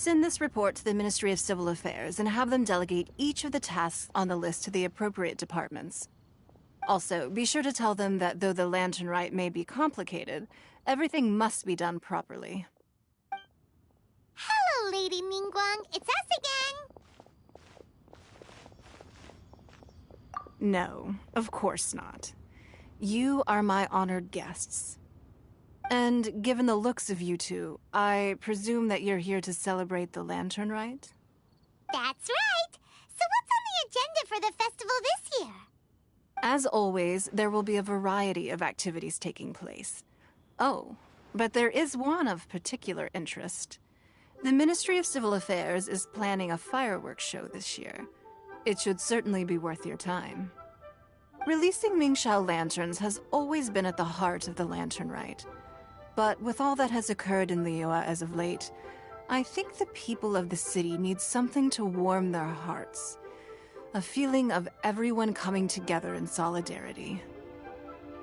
Send this report to the Ministry of Civil Affairs and have them delegate each of the tasks on the list to the appropriate departments. Also, be sure to tell them that though the lantern rite may be complicated, everything must be done properly. Hello, Lady Ningguang. It's us again. No, of course not. You are my honored guests. And given the looks of you two, I presume that you're here to celebrate the lantern rite? That's right. So what's on the agenda for the festival this year? As always, there will be a variety of activities taking place. Oh, but there is one of particular interest. The Ministry of Civil Affairs is planning a fireworks show this year. It should certainly be worth your time. Releasing Mingxiao lanterns has always been at the heart of the lantern rite. But with all that has occurred in Liyue as of late, I think the people of the city need something to warm their hearts. A feeling of everyone coming together in solidarity.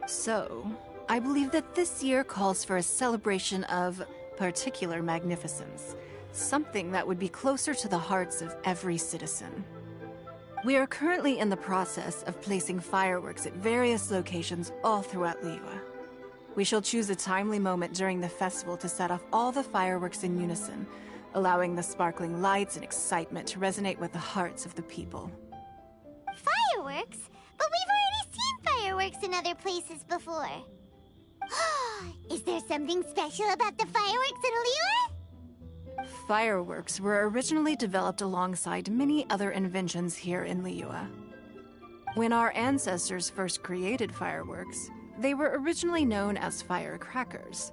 So, I believe that this year calls for a celebration of particular magnificence. Something that would be closer to the hearts of every citizen. We are currently in the process of placing fireworks at various locations all throughout Liyue. We shall choose a timely moment during the festival to set off all the fireworks in unison, allowing the sparkling lights and excitement to resonate with the hearts of the people. Fireworks? But we've already seen fireworks in other places before. Is there something special about the fireworks in Liyue? Fireworks were originally developed alongside many other inventions here in Liyue. When our ancestors first created fireworks, they were originally known as firecrackers.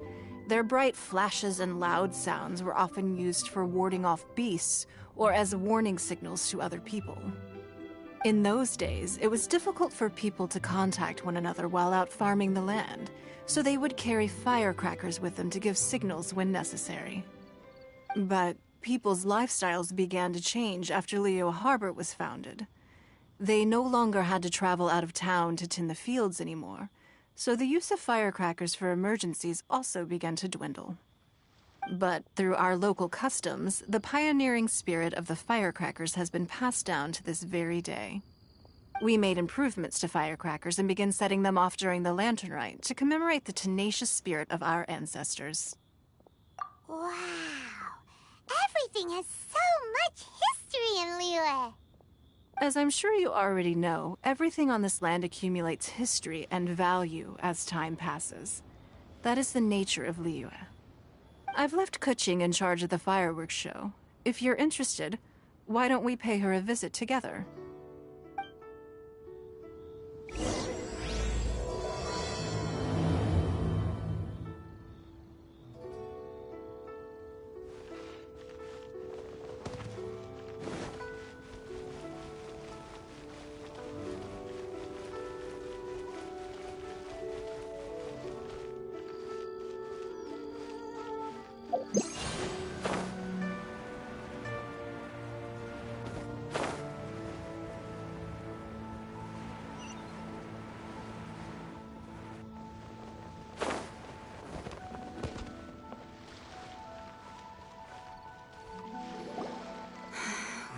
Their bright flashes and loud sounds were often used for warding off beasts or as warning signals to other people. In those days, it was difficult for people to contact one another while out farming the land, so they would carry firecrackers with them to give signals when necessary. But people's lifestyles began to change after Liyue Harbor was founded. They no longer had to travel out of town to tend the fields anymore, so the use of firecrackers for emergencies also began to dwindle. But through our local customs, the pioneering spirit of the firecrackers has been passed down to this very day. We made improvements to firecrackers and began setting them off during the lantern rite to commemorate the tenacious spirit of our ancestors. Wow! Everything has so much history in Liyue! As I'm sure you already know, everything on this land accumulates history and value as time passes. That is the nature of Liyue. I've left Kuching in charge of the fireworks show. If you're interested, why don't we pay her a visit together?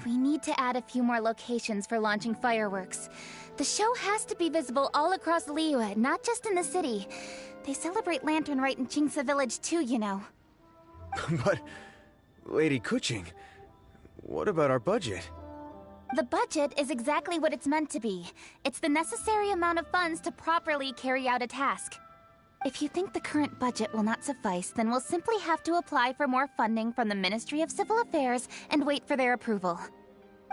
We need to add a few more locations for launching fireworks. The show has to be visible all across Liyue, not just in the city. They celebrate Lantern Rite in Jingsa Village too, you know. But, Lady Kuching, what about our budget? The budget is exactly what it's meant to be. It's the necessary amount of funds to properly carry out a task. If you think the current budget will not suffice, then we'll simply have to apply for more funding from the Ministry of Civil Affairs and wait for their approval.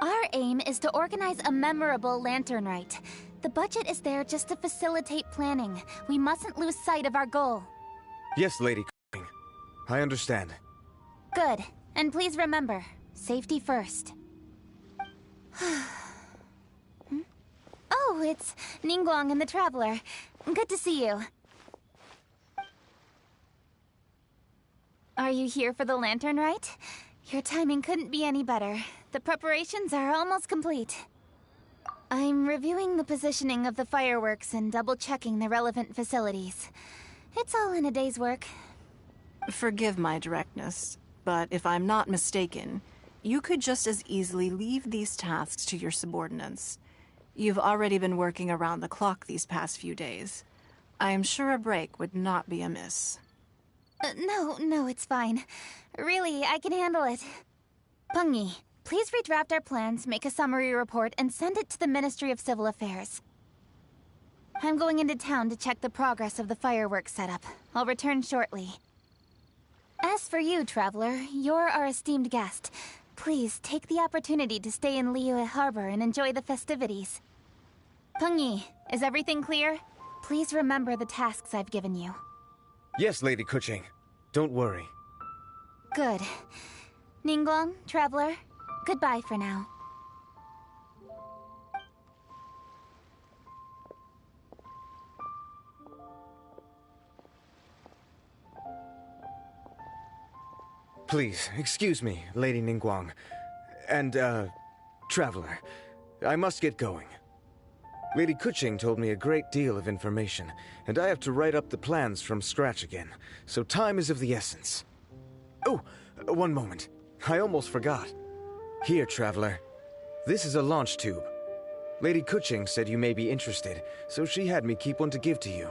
Our aim is to organize a memorable Lantern Rite. The budget is there just to facilitate planning. We mustn't lose sight of our goal. Yes, Lady Kuching. I understand. Good. And please remember, safety first. Oh, it's Ningguang and the Traveler. Good to see you. Are you here for the Lantern Rite? Your timing couldn't be any better. The preparations are almost complete. I'm reviewing the positioning of the fireworks and double-checking the relevant facilities. It's all in a day's work. Forgive my directness. but if I'm not mistaken, you could just as easily leave these tasks to your subordinates. You've already been working around the clock these past few days. I am sure a break would not be amiss. No, it's fine. Really, I can handle it. Pungi, please redraft our plans, make a summary report, and send it to the Ministry of Civil Affairs. I'm going into town to check the progress of the fireworks setup. I'll return shortly. As for you, Traveler, you're our esteemed guest. Please take the opportunity to stay in Liyue Harbor and enjoy the festivities. Pungi, is everything clear? Please remember the tasks I've given you. Yes, Lady Kuching. Don't worry. Good. Ningguang, Traveler, goodbye for now. Please, excuse me, Lady Ningguang. And, Traveler. I must get going. Lady Kuching told me a great deal of information, and I have to write up the plans from scratch again, so time is of the essence. Oh, one moment. I almost forgot. Here, Traveler. This is a launch tube. Lady Kuching said you may be interested, so she had me keep one to give to you.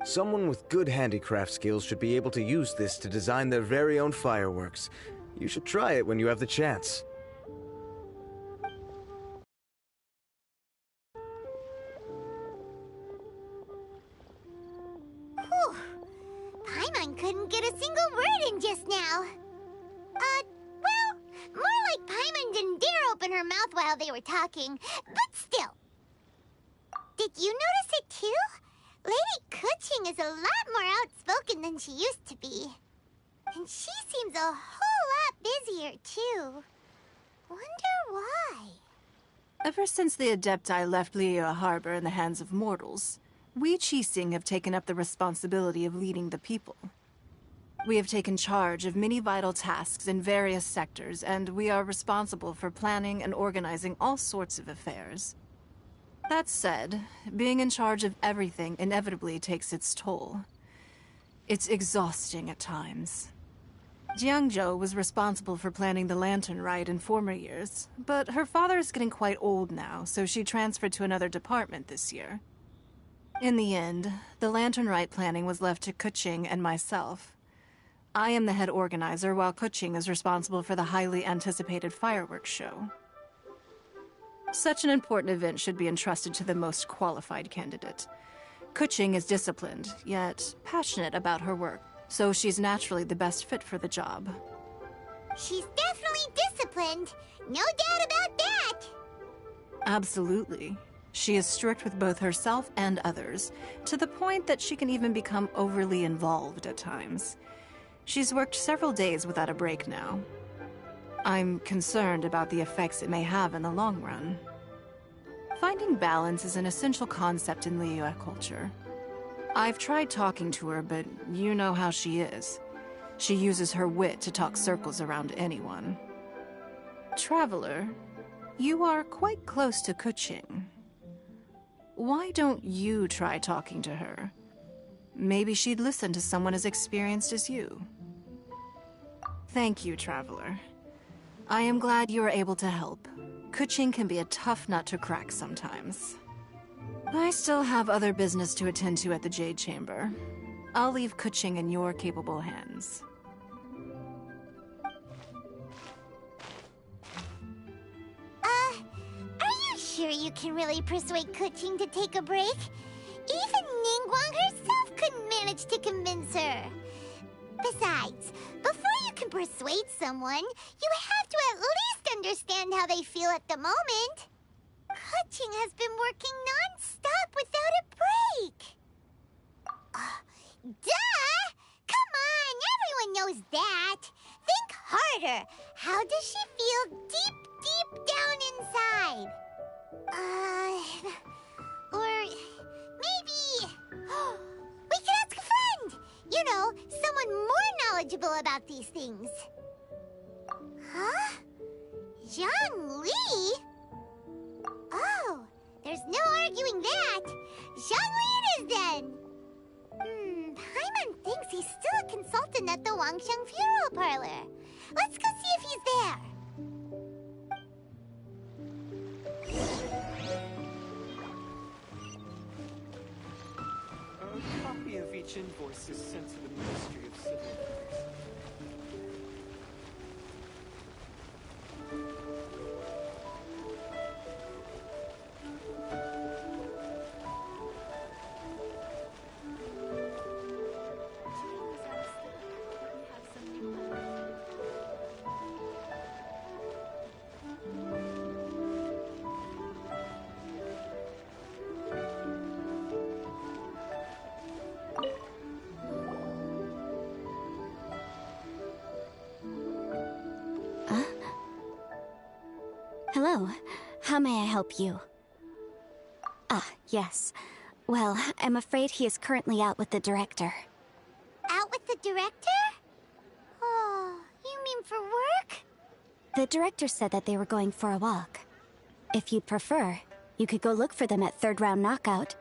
Someone with good handicraft skills should be able to use this to design their very own fireworks. You should try it when you have the chance. Whew. Paimon couldn't get a single word in just now. Well, more like Paimon didn't dare open her mouth while they were talking, but still. Did you notice it too? Lady Kuching is a lot more outspoken than she used to be. And she seems a whole lot busier, too. Wonder why? Ever since the Adepti left Liyue Harbor in the hands of mortals, we Qixing have taken up the responsibility of leading the people. We have taken charge of many vital tasks in various sectors, and we are responsible for planning and organizing all sorts of affairs. That said, being in charge of everything inevitably takes its toll. It's exhausting at times. Jiangzhou was responsible for planning the Lantern Rite in former years, but her father is getting quite old now, so she transferred to another department this year. In the end, the Lantern Rite planning was left to Kuching and myself. I am the head organizer, while Kuching is responsible for the highly anticipated fireworks show. Such an important event should be entrusted to the most qualified candidate. Kuching is disciplined, yet passionate about her work, so she's naturally the best fit for the job. She's definitely disciplined. No doubt about that. Absolutely. She is strict with both herself and others, to the point that she can even become overly involved at times. She's worked several days without a break now. I'm concerned about the effects it may have in the long run. Finding balance is an essential concept in Liyue culture. I've tried talking to her, but you know how she is. She uses her wit to talk circles around anyone. Traveler, you are quite close to Kuching. Why don't you try talking to her? Maybe she'd listen to someone as experienced as you. Thank you, Traveler. I am glad you are able to help. Kuching can be a tough nut to crack sometimes. I still have other business to attend to at the Jade Chamber. I'll leave Kuching in your capable hands. Are you sure you can really persuade Kuching to take a break? Even Ningguang herself couldn't manage to convince her. Besides, before you can persuade someone, you have to at least understand how they feel at the moment. Kuching has been working non-stop without a break. Duh! Come on, everyone knows that. Think harder. How does she feel deep down inside? Or maybe... we could ask a friend! You know, someone more knowledgeable about these things. Huh? Zhang Li? Oh, there's no arguing that. Zhang Li it is then. Captain at the Wangsheng Funeral Parlor. Let's go see if he's there. A copy of each invoice is sent to the Ministry of Civil Affairs. Hello. How may I help you? Ah, yes. Well, I'm afraid he is currently out with the director. Out with the director? Oh, you mean for work? The director said that they were going for a walk. If you'd prefer, you could go look for them at third round knockout.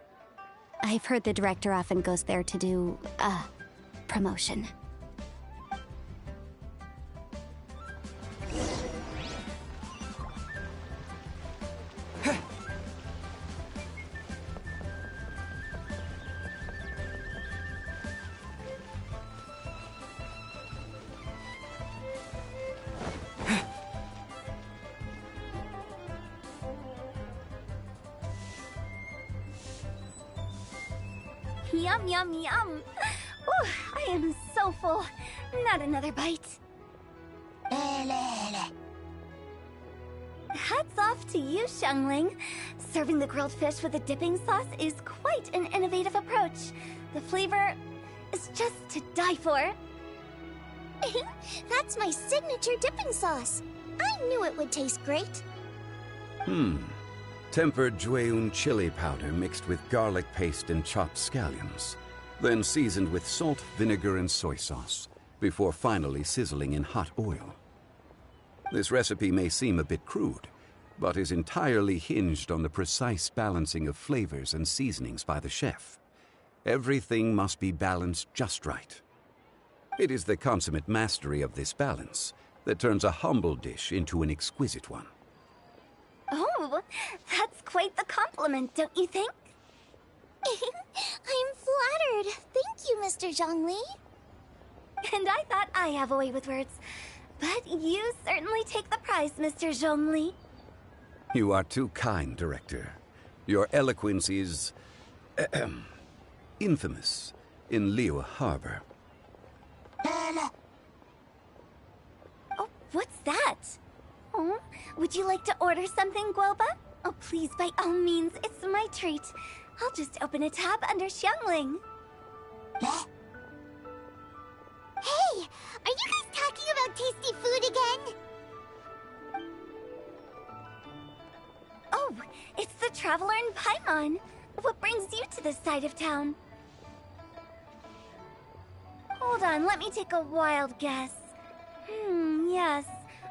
I've heard the director often goes there to do, promotion. Yum, yum, yum. Ooh, I am so full. Not another bite. Hats off to you, Xiangling. Serving the grilled fish with a dipping sauce is quite an innovative approach. The flavor is just to die for. That's my signature dipping sauce. I knew it would taste great. Tempered Jueyun chili powder mixed with garlic paste and chopped scallions, then seasoned with salt, vinegar, and soy sauce, before finally sizzling in hot oil. This recipe may seem a bit crude, but is entirely hinged on the precise balancing of flavors and seasonings by the chef. Everything must be balanced just right. It is the consummate mastery of this balance that turns a humble dish into an exquisite one. Oh, that's quite the compliment, don't you think? I'm flattered. Thank you, Mr. Zhongli. And I thought I have a way with words. But you certainly take the prize, Mr. Zhongli. You are too kind, Director. Your eloquence is infamous in Liyue Harbor. Oh, what's that? Oh, would you like to order something, Guoba? Oh, please, by all means, it's my treat. I'll just open a tab under Xiangling. Hey, are you guys talking about tasty food again? Oh, it's the Traveler in Paimon. What brings you to this side of town? Hold on, let me take a wild guess. Yes.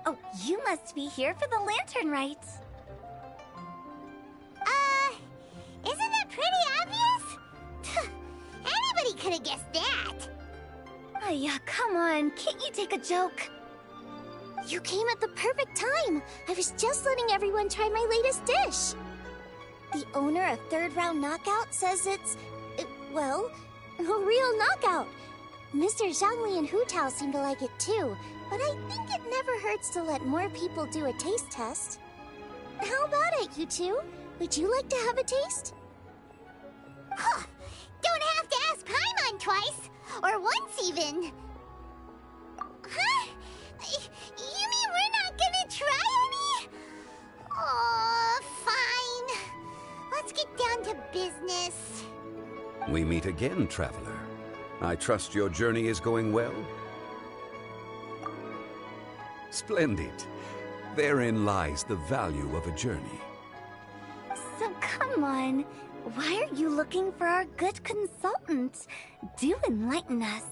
Oh, you must be here for the lantern rite. Isn't that pretty obvious? Anybody could have guessed that. Yeah, come on, can't you take a joke? You came at the perfect time. I was just letting everyone try my latest dish. The owner of Third Round Knockout says it's, well, a real knockout. Mr. Zhangli and Hu Tao seem to like it too, but I think it never hurts to let more people do a taste test. How about it, you two? Would you like to have a taste? Huh. Don't have to ask Paimon twice, or once even. Huh? You mean we're not gonna try any? Oh, fine. Let's get down to business. We meet again, Traveler. I trust your journey is going well? Splendid. Therein lies the value of a journey. So come on, why are you looking for our good consultant? Do enlighten us.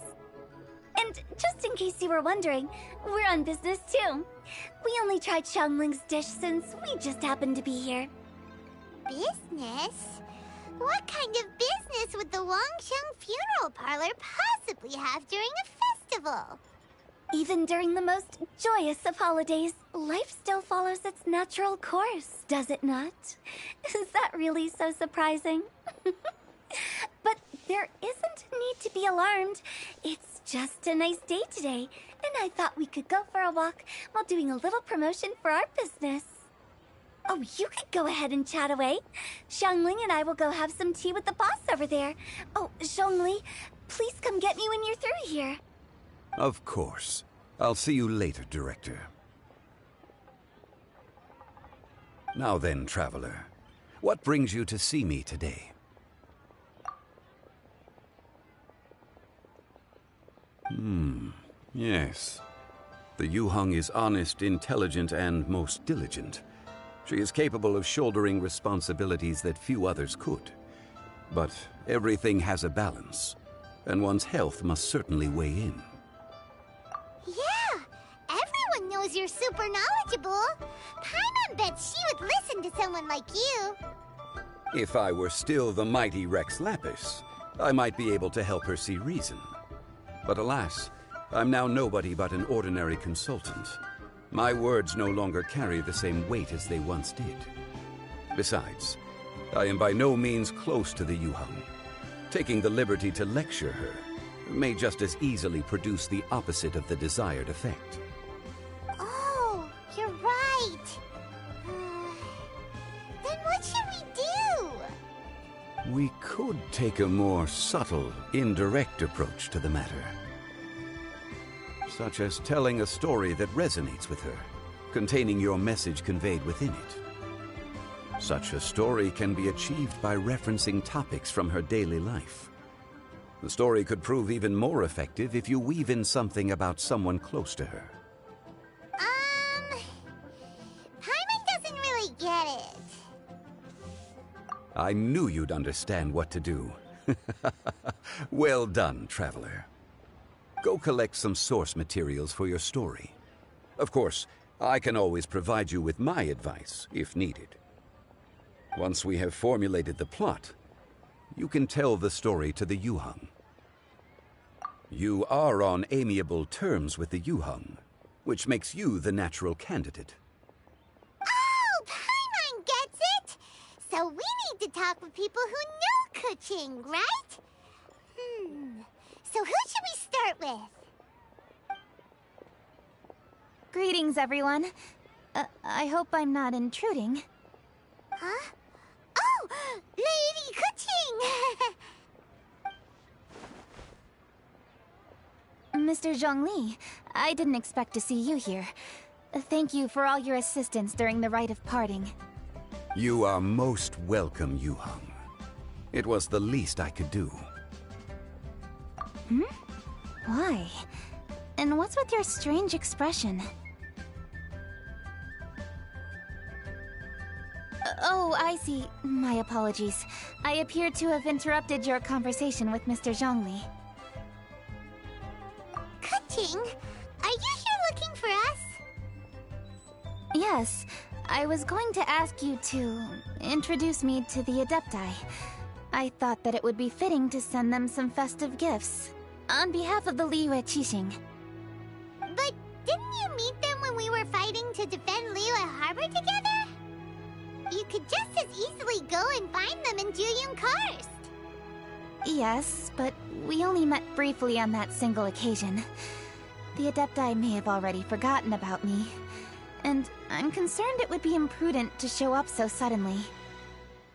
And just in case you were wondering, we're on business too. We only tried Xiangling's dish since we just happened to be here. Business? What kind of business would the Wangsheng Funeral Parlor possibly have during a festival? festival. Even during the most joyous of holidays, life still follows its natural course, does it not? Is that really so surprising? But there isn't need to be alarmed. It's just a nice day today, and I thought we could go for a walk while doing a little promotion for our business. Oh, you could go ahead and chat away. Xiangling and I will go have some tea with the boss over there. Oh, Zhongli, please come get me when you're through here. Of course. I'll see you later, Director. Now then, Traveler. What brings you to see me today? Yes. The Yuheng is honest, intelligent, and most diligent. She is capable of shouldering responsibilities that few others could. But everything has a balance, and one's health must certainly weigh in. Yeah, everyone knows you're super knowledgeable. Paimon bets she would listen to someone like you. If I were still the mighty Rex Lapis, I might be able to help her see reason. But alas, I'm now nobody but an ordinary consultant. My words no longer carry the same weight as they once did. Besides, I am by no means close to the Yuheng. Taking the liberty to lecture her may just as easily produce the opposite of the desired effect. Oh, you're right. Then what should we do? We could take a more subtle, indirect approach to the matter. Such as telling a story that resonates with her, containing your message conveyed within it. Such a story can be achieved by referencing topics from her daily life. The story could prove even more effective if you weave in something about someone close to her. Paimon doesn't really get it. I knew you'd understand what to do. Well done, Traveler. Go collect some source materials for your story. Of course, I can always provide you with my advice, if needed. Once we have formulated the plot, you can tell the story to the Yuheng. You are on amiable terms with the Yuheng, which makes you the natural candidate. Oh, Paimon gets it! So we need to talk with people who know Kuching, right? So who should we start with? Greetings, everyone. I hope I'm not intruding. Huh? Oh! Lady Kuching! Mr. Zhongli, I didn't expect to see you here. Thank you for all your assistance during the rite of parting. You are most welcome, Yuheng. It was the least I could do. Why? And what's with your strange expression? Oh, I see. My apologies. I appear to have interrupted your conversation with Mr. Zhongli. Kuching, are you here looking for us? Yes, I was going to ask you to introduce me to the Adepti. I thought that it would be fitting to send them some festive gifts. On behalf of the Liyue Qixing. But didn't you meet them when we were fighting to defend Liyue Harbor together? You could just as easily go and find them in Juyun Karst. Yes, but we only met briefly on that single occasion. The Adepti may have already forgotten about me, and I'm concerned it would be imprudent to show up so suddenly.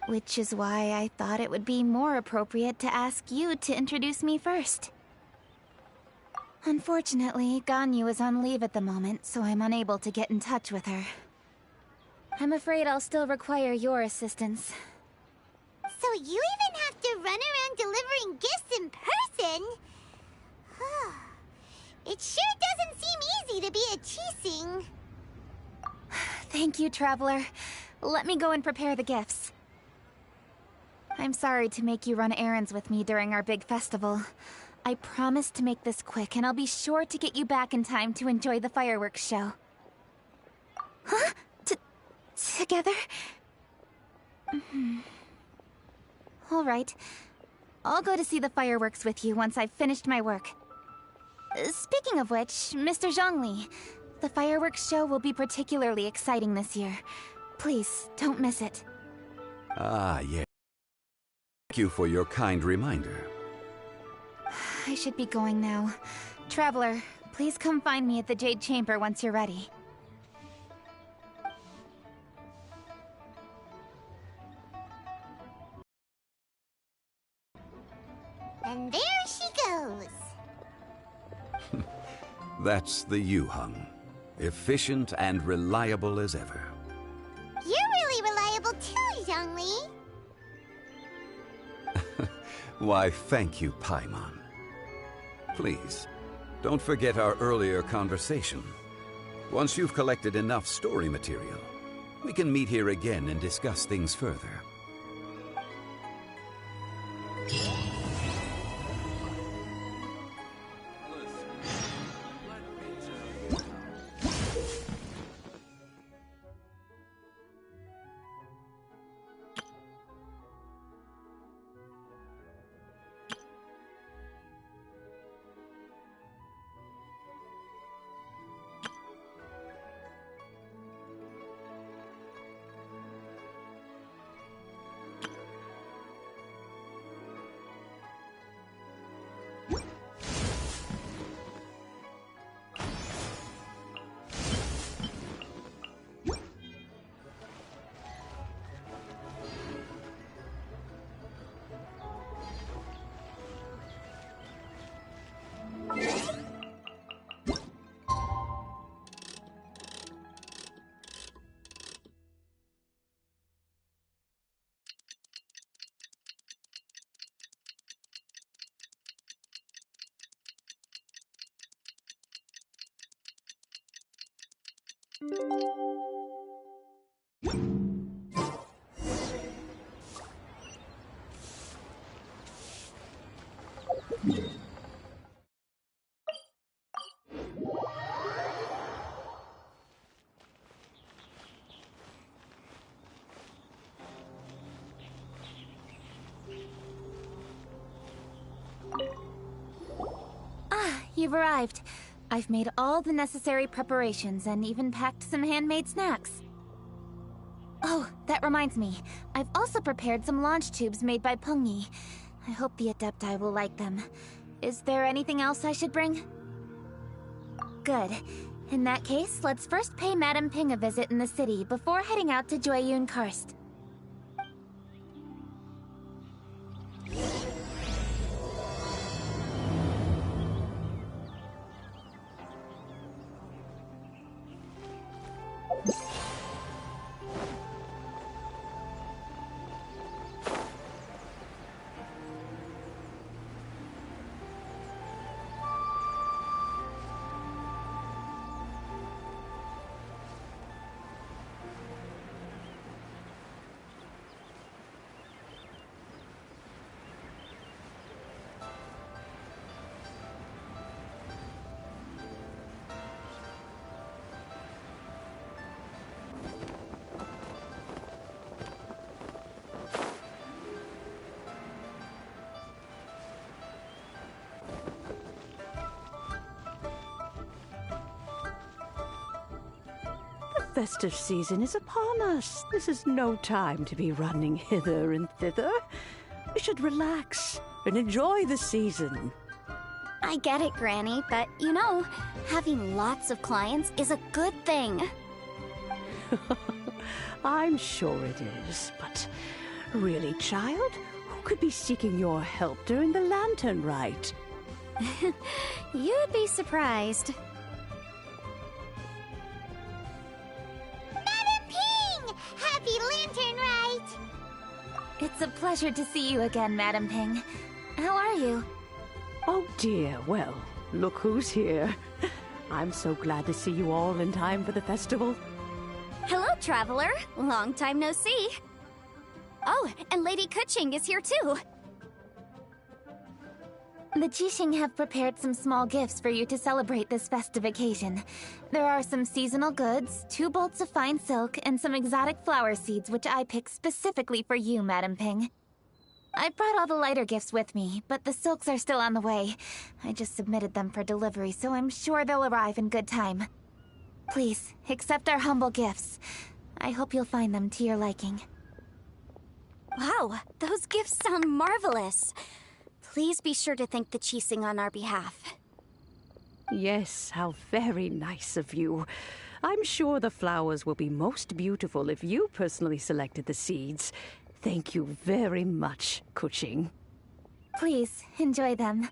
Which is why I thought it would be more appropriate to ask you to introduce me first. Unfortunately, Ganyu is on leave at the moment, so I'm unable to get in touch with her. I'm afraid I'll still require your assistance. So you even have to run around delivering gifts in person? It sure doesn't seem easy to be a Qixing. Thank you, Traveler. Let me go and prepare the gifts. I'm sorry to make you run errands with me during our big festival. I promise to make this quick, and I'll be sure to get you back in time to enjoy the fireworks show. Huh? Together? All right. I'll go to see the fireworks with you once I've finished my work. Speaking of which, Mr. Zhongli, the fireworks show will be particularly exciting this year. Please, don't miss it. Ah, yeah. Thank you for your kind reminder. I should be going now. Traveler, please come find me at the Jade Chamber once you're ready. And there she goes. That's the Yuheng. Efficient and reliable as ever. You're really reliable too, Zhongli. Why, thank you, Paimon. Please, don't forget our earlier conversation. Once you've collected enough story material, we can meet here again and discuss things further. You've arrived. I've made all the necessary preparations and even packed some handmade snacks. Oh, that reminds me. I've also prepared some launch tubes made by Pengyi. I hope the Adepti will like them. Is there anything else I should bring? Good. In that case, let's first pay Madame Ping a visit in the city before heading out to Jueyun Karst. The festive season is upon us. This is no time to be running hither and thither. We should relax and enjoy the season. I get it, Granny, but you know, having lots of clients is a good thing. I'm sure it is, but really, child, who could be seeking your help during the lantern rite? You'd be surprised. Madame Ping! Happy Lantern Rite! It's a pleasure to see you again, Madame Ping. How are you? Oh dear, well, look who's here. I'm so glad to see you all in time for the festival. Hello, traveler. Long time no see. Oh, and Lady Kuching is here too. The Jixing have prepared some small gifts for you to celebrate this festive occasion. There are some seasonal goods, 2 bolts of fine silk, and some exotic flower seeds which I picked specifically for you, Madame Ping. I brought all the lighter gifts with me, but the silks are still on the way. I just submitted them for delivery, so I'm sure they'll arrive in good time. Please, accept our humble gifts. I hope you'll find them to your liking. Wow, those gifts sound marvelous. Please be sure to thank the Chising on our behalf. Yes, how very nice of you. I'm sure the flowers will be most beautiful if you personally selected the seeds. Thank you very much, Kuching. Please, enjoy them.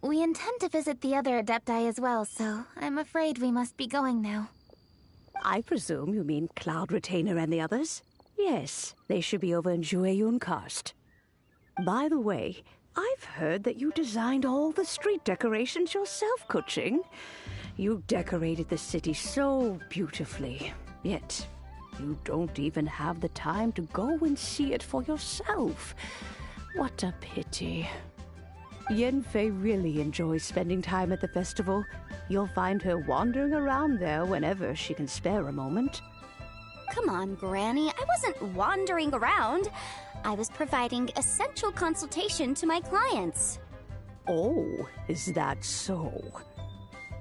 We intend to visit the other Adepti as well, so I'm afraid we must be going now. I presume you mean Cloud Retainer and the others? Yes, they should be over in Jueyun Karst. By the way, I've heard that you designed all the street decorations yourself, Kuching. You decorated the city so beautifully, yet you don't even have the time to go and see it for yourself. What a pity. Yanfei really enjoys spending time at the festival. You'll find her wandering around there whenever she can spare a moment. Come on, Granny. I wasn't wandering around. I was providing essential consultation to my clients. Oh, is that so?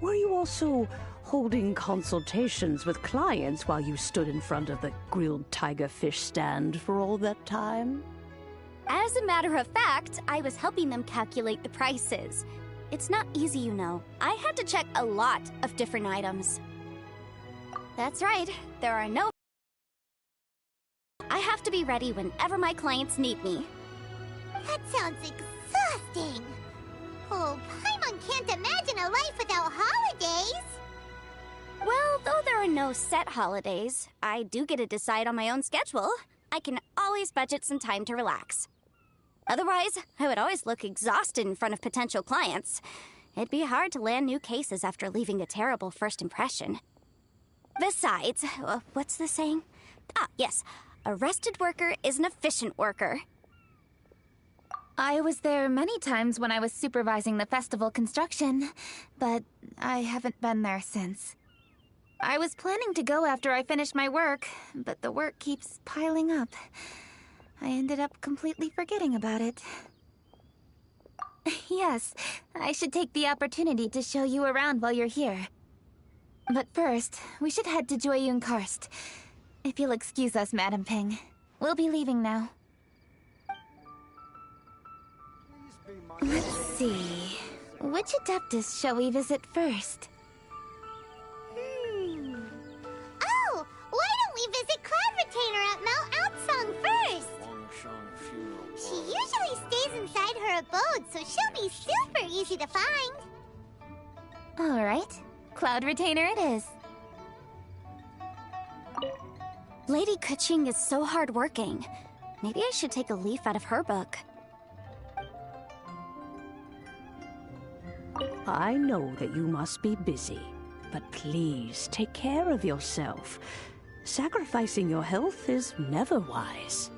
Were you also holding consultations with clients while you stood in front of the grilled tiger fish stand for all that time? As a matter of fact, I was helping them calculate the prices. It's not easy, you know. I had to check a lot of different items. That's right. There are no... I have to be ready whenever my clients need me. That sounds exhausting. Oh, Paimon can't imagine a life without holidays. Well, though there are no set holidays, I do get to decide on my own schedule. I can always budget some time to relax. Otherwise, I would always look exhausted in front of potential clients. It'd be hard to land new cases after leaving a terrible first impression. Besides, what's the saying? Ah, yes. A rested worker is an efficient worker. I was there many times when I was supervising the festival construction, but I haven't been there since. I was planning to go after I finished my work, but the work keeps piling up. I ended up completely forgetting about it. Yes, I should take the opportunity to show you around while you're here. But first, we should head to Jueyun Karst. If you'll excuse us, Madam Ping. We'll be leaving now. Let's see. Which Adeptus shall we visit first? Oh, why don't we visit Cloud Retainer at Mount Outsong first? She usually stays inside her abode, so she'll be super easy to find. All right. Cloud Retainer it is. Lady Kuching is so hardworking. Maybe I should take a leaf out of her book. I know that you must be busy, but please take care of yourself. Sacrificing your health is never wise.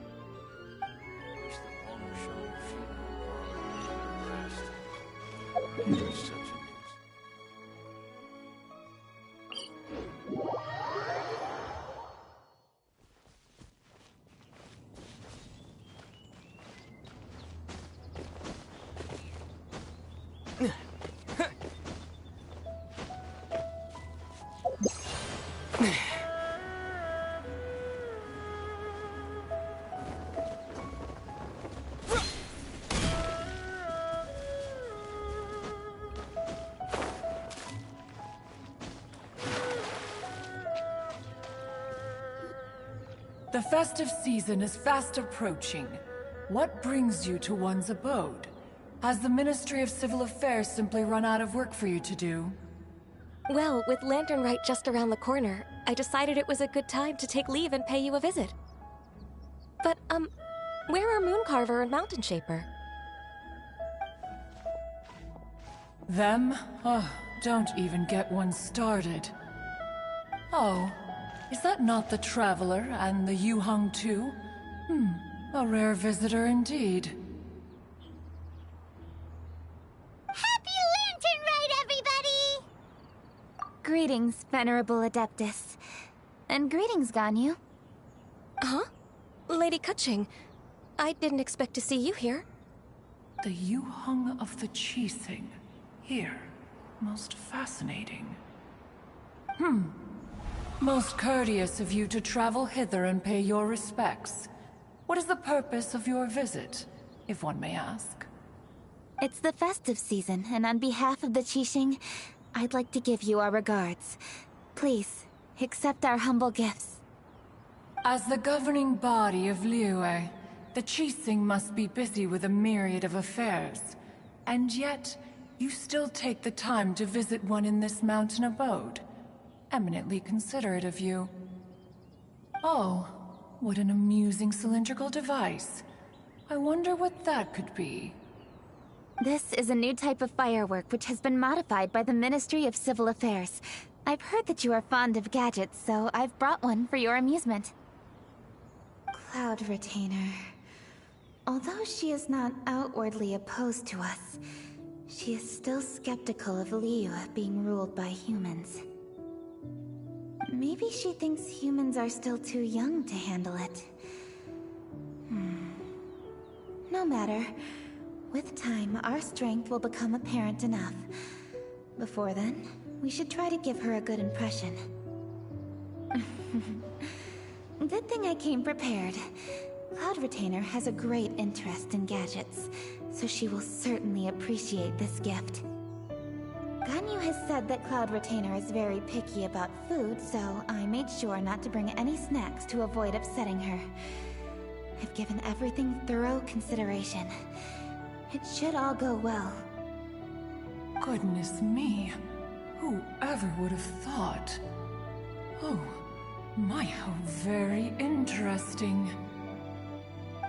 The festive season is fast approaching. What brings you to one's abode? Has the Ministry of Civil Affairs simply run out of work for you to do? Well, with Lantern Rite just around the corner, I decided it was a good time to take leave and pay you a visit. But, where are Mooncarver and Mountain Shaper? Them? Oh, don't even get one started. Oh, is that not the Traveler and the Yuheng too? A rare visitor indeed. Happy Lantern Rite, everybody! Greetings, Venerable Adeptus. And greetings, Ganyu. Huh? Lady Kuching, I didn't expect to see you here. The Yuhung of the Qixing. Here. Most fascinating. Most courteous of you to travel hither and pay your respects. What is the purpose of your visit, if one may ask? It's the festive season, and on behalf of the Qixing, I'd like to give you our regards. Please, accept our humble gifts. As the governing body of Liyue, the Qixing must be busy with a myriad of affairs. And yet, you still take the time to visit one in this mountain abode. Eminently considerate of you. Oh, what an amusing cylindrical device. I wonder what that could be. This is a new type of firework which has been modified by the Ministry of Civil Affairs. I've heard that you are fond of gadgets, so I've brought one for your amusement. Cloud Retainer. Although she is not outwardly opposed to us, she is still skeptical of Liyue being ruled by humans. Maybe she thinks humans are still too young to handle it. No matter. With time, our strength will become apparent enough. Before then, we should try to give her a good impression. Good thing I came prepared. Cloud Retainer has a great interest in gadgets, so she will certainly appreciate this gift. Ganyu has said that Cloud Retainer is very picky about food, so I made sure not to bring any snacks to avoid upsetting her. I've given everything thorough consideration. It should all go well. Goodness me. Whoever would have thought? Oh, my, how very interesting.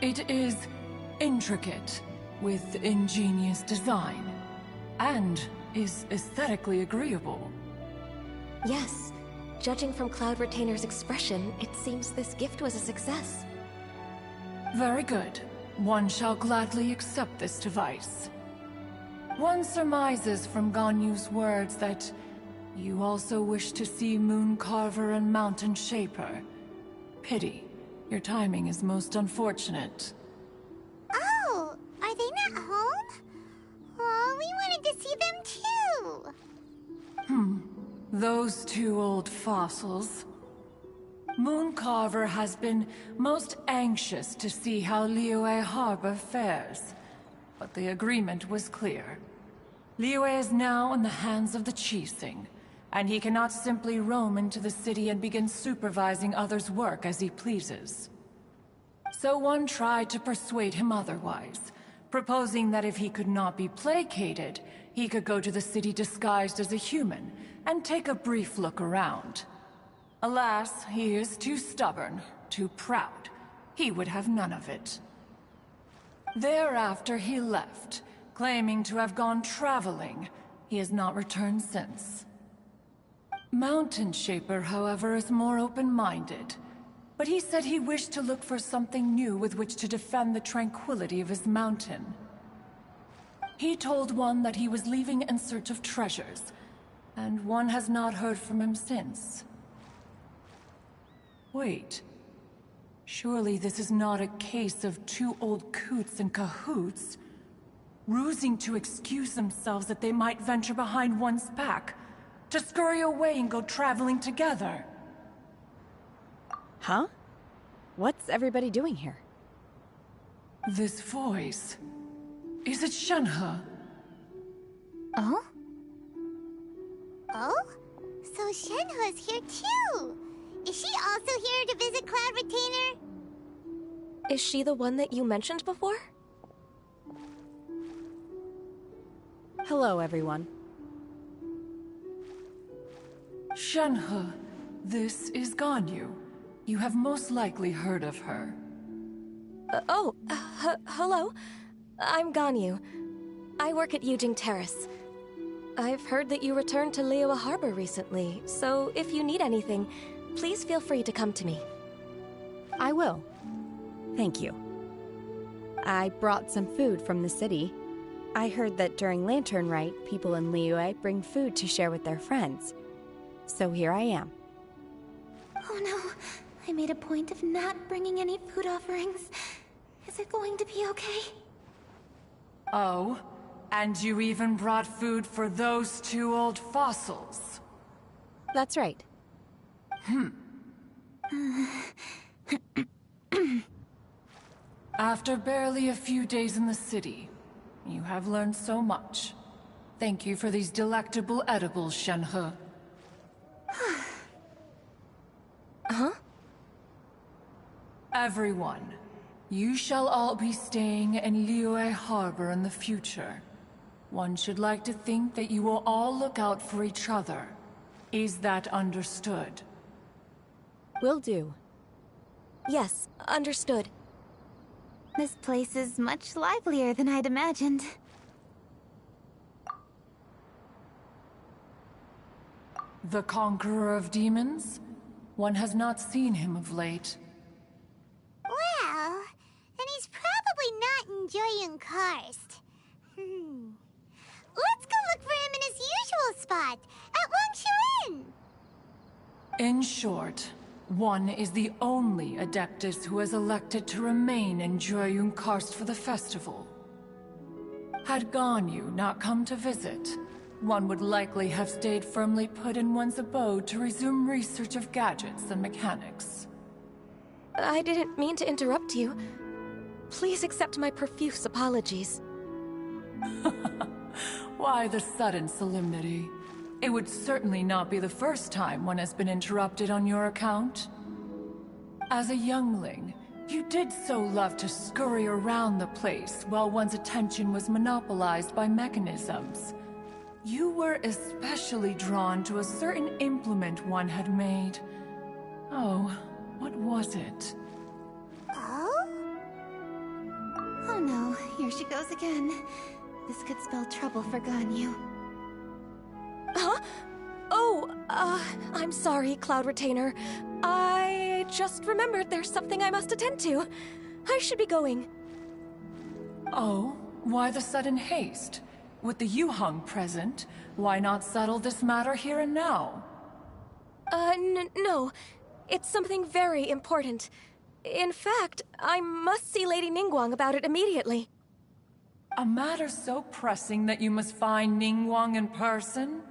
It is intricate, with ingenious design, and is aesthetically agreeable. Yes. Judging from Cloud Retainer's expression, it seems this gift was a success. Very good. One shall gladly accept this device. One surmises from Ganyu's words that you also wish to see Moon Carver and Mountain Shaper. Pity. Your timing is most unfortunate. Oh, are they not home? Oh, we wanted to see them too. Those two old fossils. Moon Carver has been most anxious to see how Liyue Harbor fares, but the agreement was clear. Liyue is now in the hands of the Qixing, and he cannot simply roam into the city and begin supervising others' work as he pleases. So one tried to persuade him otherwise, proposing that if he could not be placated, he could go to the city disguised as a human and take a brief look around. Alas, he is too stubborn, too proud. He would have none of it. Thereafter he left, claiming to have gone traveling. He has not returned since. Mountain Shaper, however, is more open-minded. But he said he wished to look for something new with which to defend the tranquility of his mountain. He told one that he was leaving in search of treasures, and one has not heard from him since. Wait. Surely this is not a case of two old coots in cahoots, rusing to excuse themselves that they might venture behind one's back, to scurry away and go traveling together. Huh? What's everybody doing here? This voice... Is it Shenhe? Oh? Oh? So Shenhe's here too! Is she also here to visit Cloud Retainer? Is she the one that you mentioned before? Hello, everyone. Shenhe, this is Ganyu. You have most likely heard of her. Hello. I'm Ganyu. I work at Yujing Terrace. I've heard that you returned to Liyue Harbor recently, so if you need anything, please feel free to come to me. I will. Thank you. I brought some food from the city. I heard that during Lantern Rite, people in Liyue bring food to share with their friends. So here I am. Oh no, I made a point of not bringing any food offerings. Is it going to be okay? Oh, and you even brought food for those two old fossils. That's right. After barely a few days in the city, you have learned so much. Thank you for these delectable edibles, Shenhe. Huh? Everyone, you shall all be staying in Liyue Harbor in the future. One should like to think that you will all look out for each other. Is that understood? Will do. Yes, understood. This place is much livelier than I'd imagined. The Conqueror of Demons? One has not seen him of late. Well, then he's probably not enjoying Karst. Let's go look for him in his usual spot, at Wangshu Inn. In short, one is the only Adeptus who has elected to remain in Jueyun Karst for the festival. Had Ganyu not come to visit, one would likely have stayed firmly put in one's abode to resume research of gadgets and mechanics. I didn't mean to interrupt you. Please accept my profuse apologies. Why the sudden solemnity? It would certainly not be the first time one has been interrupted on your account. As a youngling, you did so love to scurry around the place while one's attention was monopolized by mechanisms. You were especially drawn to a certain implement one had made. Oh, what was it? Oh? Oh no, here she goes again. This could spell trouble for Ganyu. Huh? Oh, I'm sorry, Cloud Retainer. I just remembered there's something I must attend to. I should be going. Oh, why the sudden haste? With the Yuheng present, why not settle this matter here and now? No. It's something very important. In fact, I must see Lady Ningguang about it immediately. A matter so pressing that you must find Ningguang in person?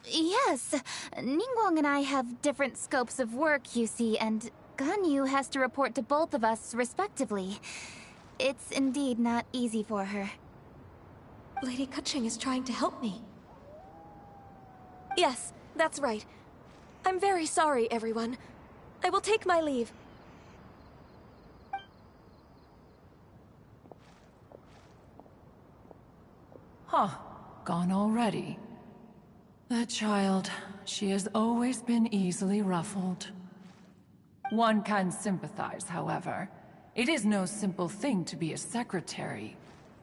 Yes. Ningguang and I have different scopes of work, you see, and Ganyu has to report to both of us respectively. It's indeed not easy for her. Lady Keqing is trying to help me. Yes, that's right. I'm very sorry, everyone. I will take my leave. Huh, gone already. That child, she has always been easily ruffled. One can sympathize, however. It is no simple thing to be a secretary.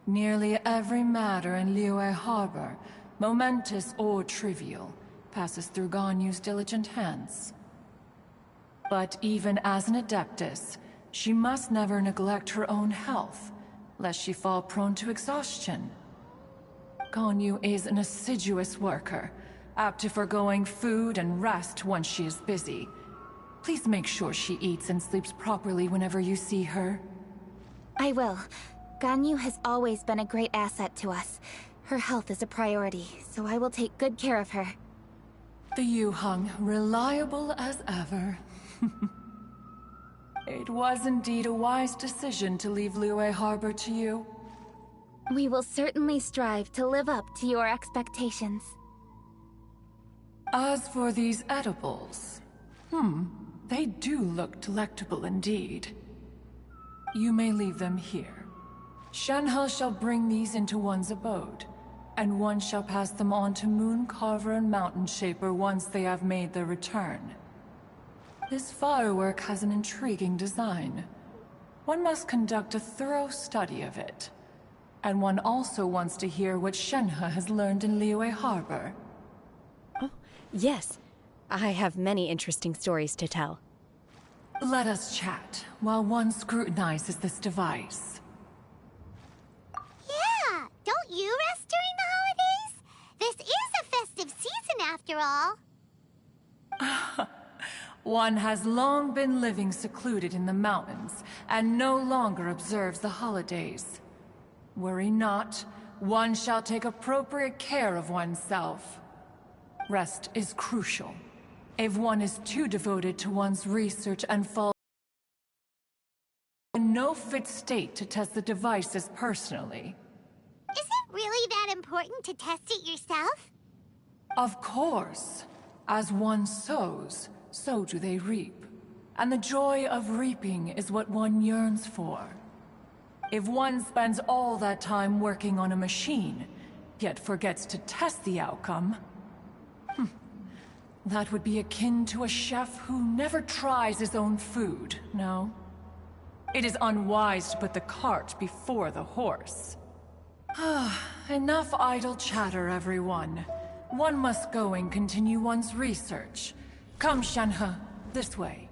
Nearly every matter in Liyue Harbor, momentous or trivial, passes through Ganyu's diligent hands. But even as an Adeptus, she must never neglect her own health, lest she fall prone to exhaustion. Ganyu is an assiduous worker, apt to foregoing food and rest once she is busy. Please make sure she eats and sleeps properly whenever you see her. I will. Ganyu has always been a great asset to us. Her health is a priority, so I will take good care of her. The Yuheng, reliable as ever. It was indeed a wise decision to leave Liyue Harbor to you. We will certainly strive to live up to your expectations. As for these edibles, they do look delectable indeed. You may leave them here. Shenhe shall bring these into one's abode, and one shall pass them on to Moon Carver and Mountain Shaper once they have made their return. This firework has an intriguing design. One must conduct a thorough study of it. And one also wants to hear what Shenhe has learned in Liyue Harbor. Oh, yes. I have many interesting stories to tell. Let us chat while one scrutinizes this device. Yeah, don't you rest during the holidays? This is a festive season after all. One has long been living secluded in the mountains, and no longer observes the holidays. Worry not, one shall take appropriate care of oneself. Rest is crucial. If one is too devoted to one's research and falls in no fit state to test the devices personally. Is it really that important to test it yourself? Of course. As one sows, so do they reap. And the joy of reaping is what one yearns for. If one spends all that time working on a machine, yet forgets to test the outcome, that would be akin to a chef who never tries his own food, no? It is unwise to put the cart before the horse. Enough idle chatter, everyone. One must go and continue one's research. Come, Shenhe, this way.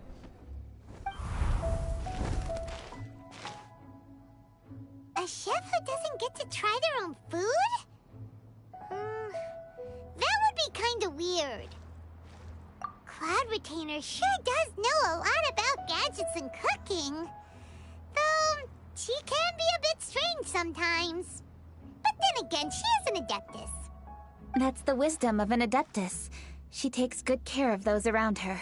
A chef who doesn't get to try their own food? That would be kinda weird. Cloud Retainer sure does know a lot about gadgets and cooking. Though, she can be a bit strange sometimes. But then again, she is an Adeptus. That's the wisdom of an Adeptus. She takes good care of those around her.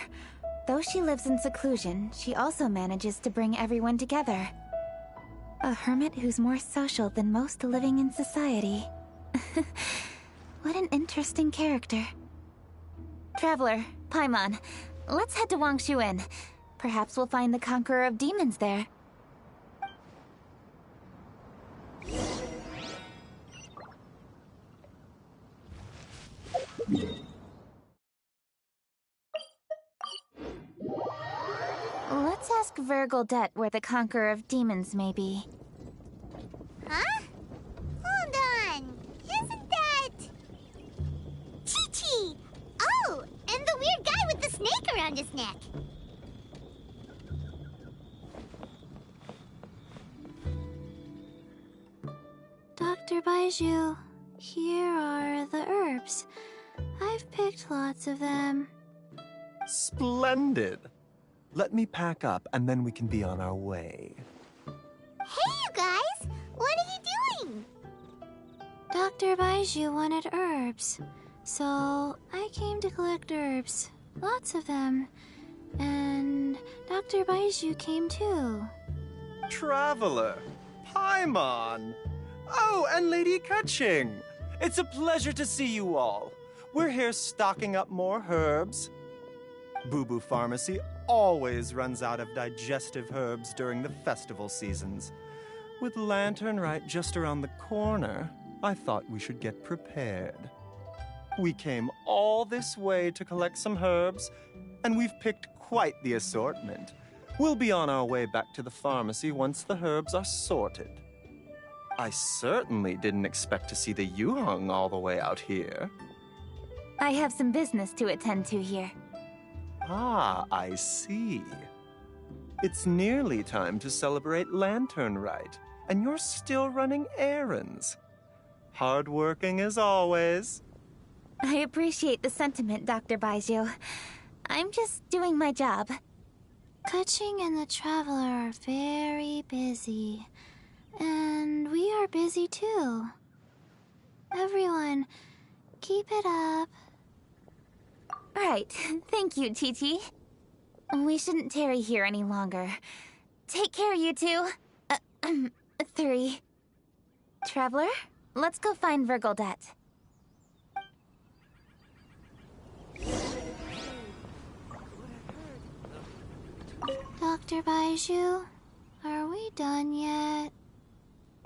Though she lives in seclusion, she also manages to bring everyone together. A hermit who's more social than most living in society. What an interesting character. Traveler, Paimon, let's head to Wangshu Inn. Perhaps we'll find the Conqueror of Demons there. Let's ask Vergildet where the Conqueror of Demons may be. Huh? Hold on. Isn't that... Chi-Chi! Oh, and the weird guy with the snake around his neck. Dr. Baizhu, here are the herbs. I've picked lots of them. Splendid! Let me pack up, and then we can be on our way. Hey, you guys! What are you doing? Dr. Baizhu wanted herbs, so I came to collect herbs. Lots of them. And Dr. Baizhu came too. Traveler! Paimon! Oh, and Lady Kaching! It's a pleasure to see you all. We're here stocking up more herbs. Boo Boo Pharmacy always runs out of digestive herbs during the festival seasons. With Lantern Rite just around the corner, I thought we should get prepared. We came all this way to collect some herbs, and we've picked quite the assortment. We'll be on our way back to the pharmacy once the herbs are sorted. I certainly didn't expect to see the Yuheng all the way out here. I have some business to attend to here. Ah, I see. It's nearly time to celebrate Lantern Rite, and you're still running errands. Hardworking as always. I appreciate the sentiment, Dr. Baizhu. I'm just doing my job. Kaching and the Traveler are very busy. And we are busy too. Everyone, keep it up. Right. Thank you, Chi-Chi. We shouldn't tarry here any longer. Take care, you two. 3. Traveler, let's go find Vergildet. Dr. Baizhu, are we done yet?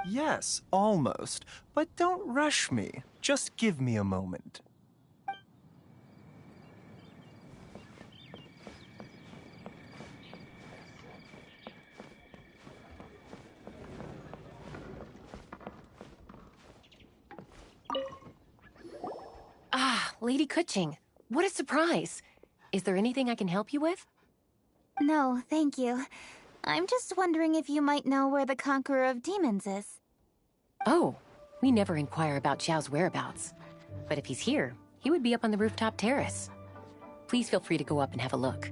Yes, almost. But don't rush me. Just give me a moment. Ah, Lady Kaching. What a surprise. Is there anything I can help you with? No, thank you. I'm just wondering if you might know where the Conqueror of Demons is. Oh, we never inquire about Xiao's whereabouts. But if he's here, he would be up on the rooftop terrace. Please feel free to go up and have a look.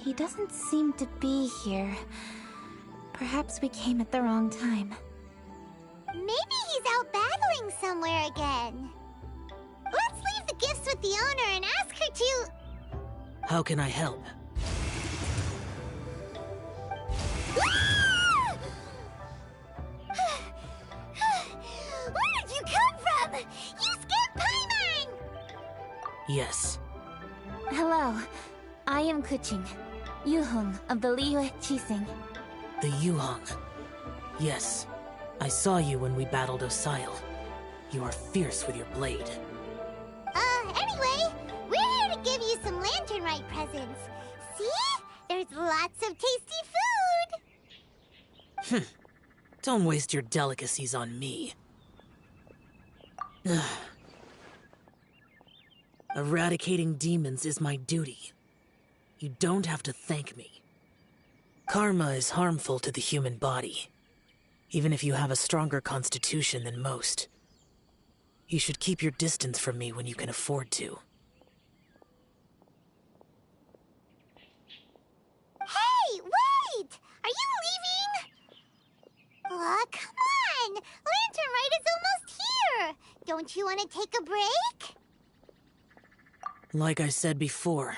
he doesn't seem to be here. Perhaps we came at the wrong time. Maybe he's out battling somewhere again. Let's leave the gifts with the owner and ask her to... How can I help? Where did you come from? You scared Paimon! Yes. Hello, I am Kuching, Yuhong of the Liyue Chising. The Yuhong. Yes. I saw you when we battled Osile. You are fierce with your blade. Anyway, we're here to give you some Lantern Rite presents. See? There's lots of tasty food! Don't waste your delicacies on me. Eradicating demons is my duty. You don't have to thank me. Karma is harmful to the human body, even if you have a stronger constitution than most. You should keep your distance from me when you can afford to. Hey, wait! Are you leaving? Aw, come on! Lantern Rite is almost here! Don't you want to take a break? Like I said before,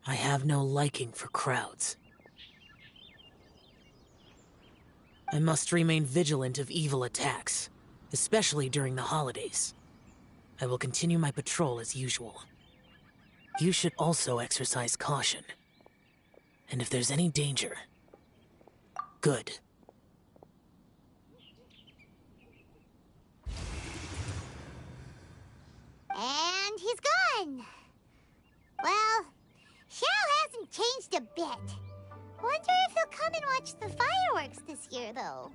I have no liking for crowds. I must remain vigilant of evil attacks, especially during the holidays. I will continue my patrol as usual. You should also exercise caution. And if there's any danger, good. And he's gone. Well, Xiao hasn't changed a bit. Wonder if he'll come and watch the fireworks this year, though.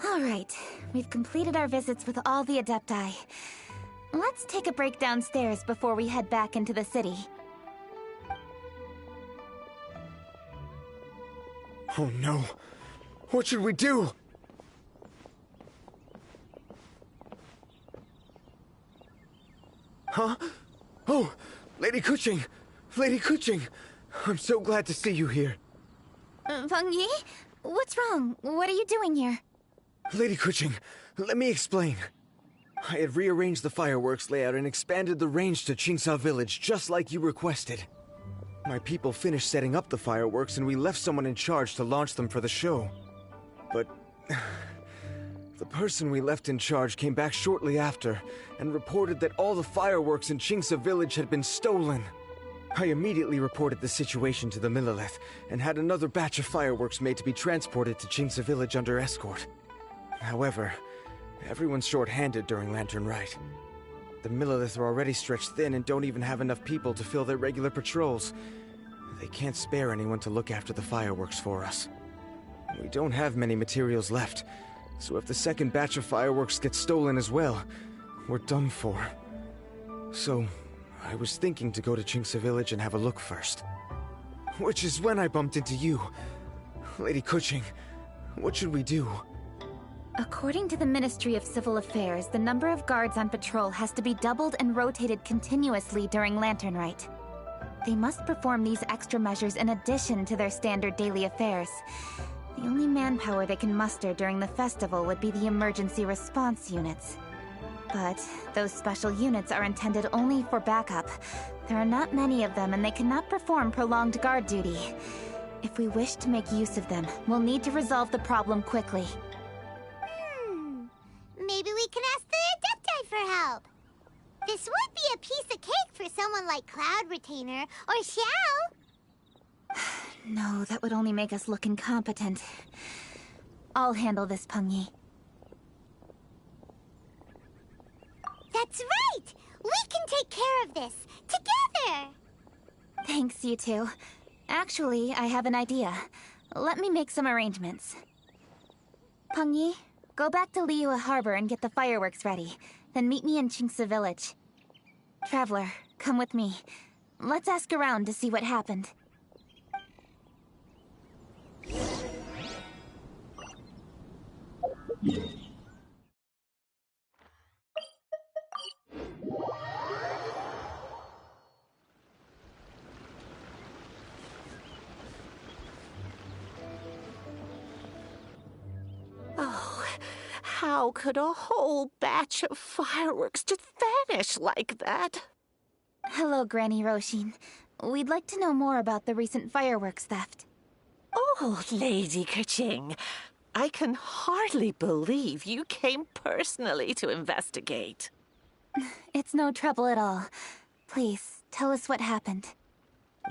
All right, we've completed our visits with all the Adepti. Let's take a break downstairs before we head back into the city. Oh no. What should we do? Huh? Oh, Lady Kuching! Lady Kuching! I'm so glad to see you here. Feng Yi? What's wrong? What are you doing here? Lady Kuching, let me explain. I had rearranged the fireworks layout and expanded the range to Qingsa Village just like you requested. My people finished setting up the fireworks and we left someone in charge to launch them for the show. But the person we left in charge came back shortly after and reported that all the fireworks in Qingsa Village had been stolen. I immediately reported the situation to the Millelith and had another batch of fireworks made to be transported to Qingsa Village under escort. However, everyone's short-handed during Lantern Rite. The Millelith are already stretched thin and don't even have enough people to fill their regular patrols. They can't spare anyone to look after the fireworks for us. We don't have many materials left, so if the second batch of fireworks gets stolen as well, we're done for. So, I was thinking to go to Qingsa Village and have a look first. Which is when I bumped into you. Lady Kuching, what should we do? According to the Ministry of Civil Affairs, the number of guards on patrol has to be doubled and rotated continuously during Lantern Rite. They must perform these extra measures in addition to their standard daily affairs. The only manpower they can muster during the festival would be the emergency response units. But those special units are intended only for backup. There are not many of them and they cannot perform prolonged guard duty. If we wish to make use of them, we'll need to resolve the problem quickly. Maybe we can ask the Adepti for help. This would be a piece of cake for someone like Cloud Retainer or Xiao. No, that would only make us look incompetent. I'll handle this, Peng Yi. That's right! We can take care of this, together! Thanks, you two. Actually, I have an idea. Let me make some arrangements. Peng Yi, go back to Liyue Harbor and get the fireworks ready. Then meet me in Qingsa Village. Traveler, come with me. Let's ask around to see what happened. How could a whole batch of fireworks just vanish like that? Hello, Granny Roshin. We'd like to know more about the recent fireworks theft. Oh, Lady Kaching, I can hardly believe you came personally to investigate. It's no trouble at all. Please, tell us what happened.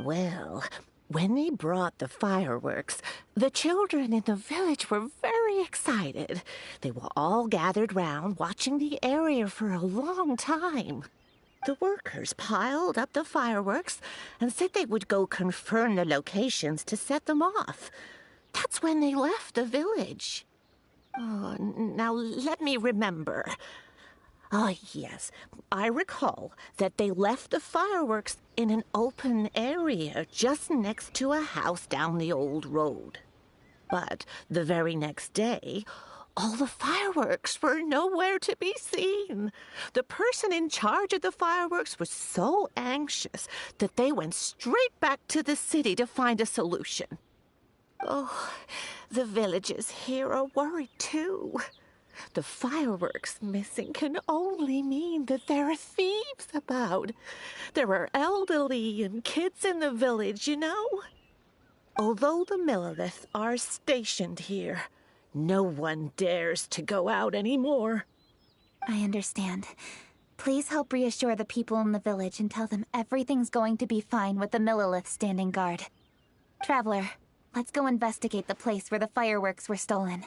Well, when they brought the fireworks, the children in the village were very excited. They were all gathered round, watching the area for a long time. The workers piled up the fireworks and said they would go confirm the locations to set them off. That's when they left the village. Oh, now let me remember. Oh, yes, I recall that they left the fireworks in an open area just next to a house down the old road. But the very next day, all the fireworks were nowhere to be seen. The person in charge of the fireworks was so anxious that they went straight back to the city to find a solution. Oh, the villagers here are worried too. The fireworks missing can only mean that there are thieves about. There are elderly and kids in the village, you know. Although the Millilith are stationed here, no one dares to go out anymore. I understand. Please help reassure the people in the village and tell them everything's going to be fine with the Millilith standing guard. Traveler, let's go investigate the place where the fireworks were stolen.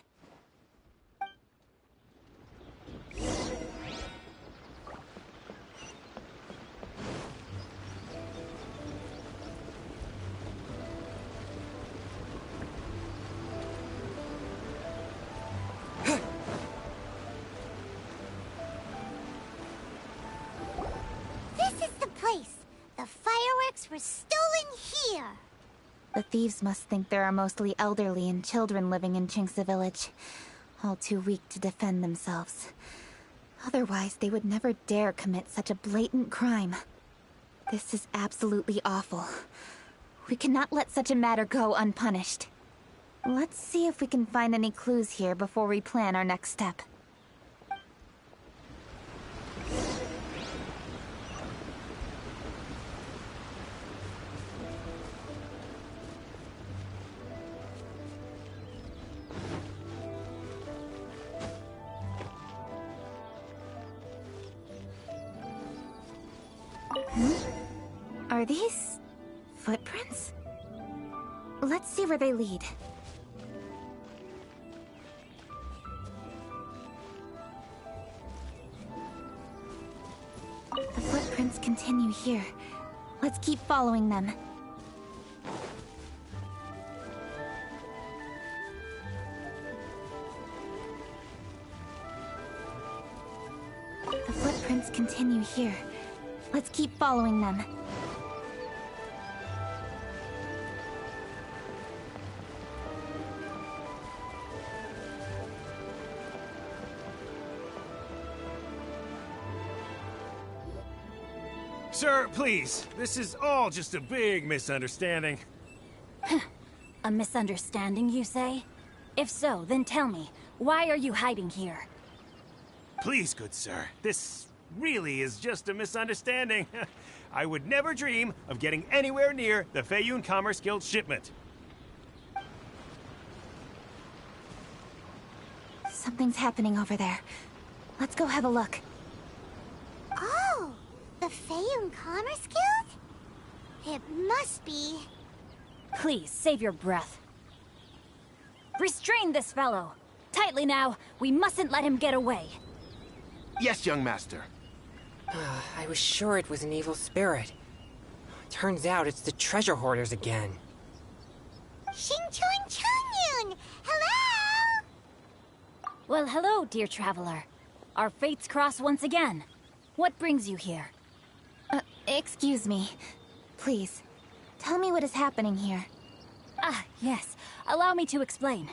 This is the place. The fireworks were stolen here. The thieves must think there are mostly elderly and children living in Chinksa village, all too weak to defend themselves. Otherwise, they would never dare commit such a blatant crime. This is absolutely awful. We cannot let such a matter go unpunished. Let's see if we can find any clues here before we plan our next step. Are these footprints? Let's see where they lead. The footprints continue here. Let's keep following them. The footprints continue here. Let's keep following them. Sir, please. This is all just a big misunderstanding. A misunderstanding, you say? If so, then tell me, why are you hiding here? Please, good sir. This really is just a misunderstanding. I would never dream of getting anywhere near the Feiyun Commerce Guild shipment. Something's happening over there. Let's go have a look. Oh, the Feiyun Commerce Guild? It must be. Please, save your breath. Restrain this fellow! Tightly now, we mustn't let him get away. Yes, young master. I was sure it was an evil spirit. Turns out it's the treasure hoarders again. Xingchun Chungyun! Hello! Well, hello, dear traveler. Our fates cross once again. What brings you here? Excuse me. Please, tell me what is happening here. Ah, yes. Allow me to explain.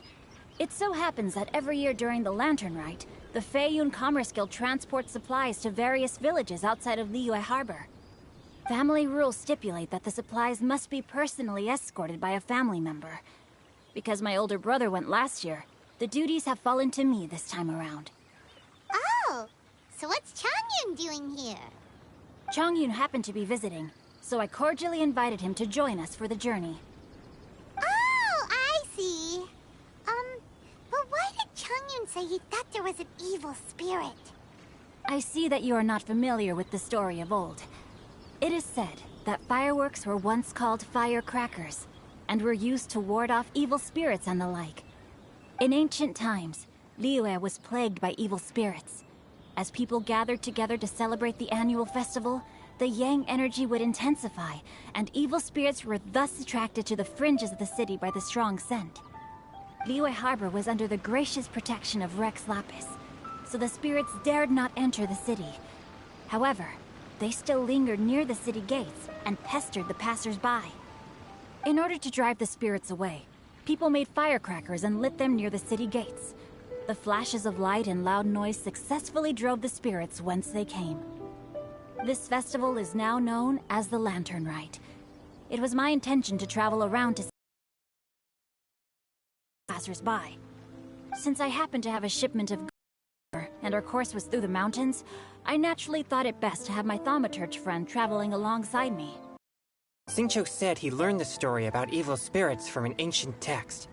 It so happens that every year during the Lantern Rite, the Feiyun Commerce Guild transports supplies to various villages outside of Liyue Harbor. Family rules stipulate that the supplies must be personally escorted by a family member. Because my older brother went last year, the duties have fallen to me this time around. So what's Changyun doing here? Changyun happened to be visiting, so I cordially invited him to join us for the journey. Oh, I see. But why did Changyun say he thought there was an evil spirit? I see that you are not familiar with the story of old. It is said that fireworks were once called firecrackers, and were used to ward off evil spirits and the like. In ancient times, Liyue was plagued by evil spirits. As people gathered together to celebrate the annual festival, the yang energy would intensify, and evil spirits were thus attracted to the fringes of the city by the strong scent. Liyue Harbor was under the gracious protection of Rex Lapis, so the spirits dared not enter the city. However, they still lingered near the city gates and pestered the passers-by. In order to drive the spirits away, people made firecrackers and lit them near the city gates. The flashes of light and loud noise successfully drove the spirits whence they came. This festival is now known as the Lantern Rite. It was my intention to travel around to passers-by. Since I happened to have a shipment of and our course was through the mountains, I naturally thought it best to have my thaumaturge friend traveling alongside me. Xingqiu said he learned the story about evil spirits from an ancient text.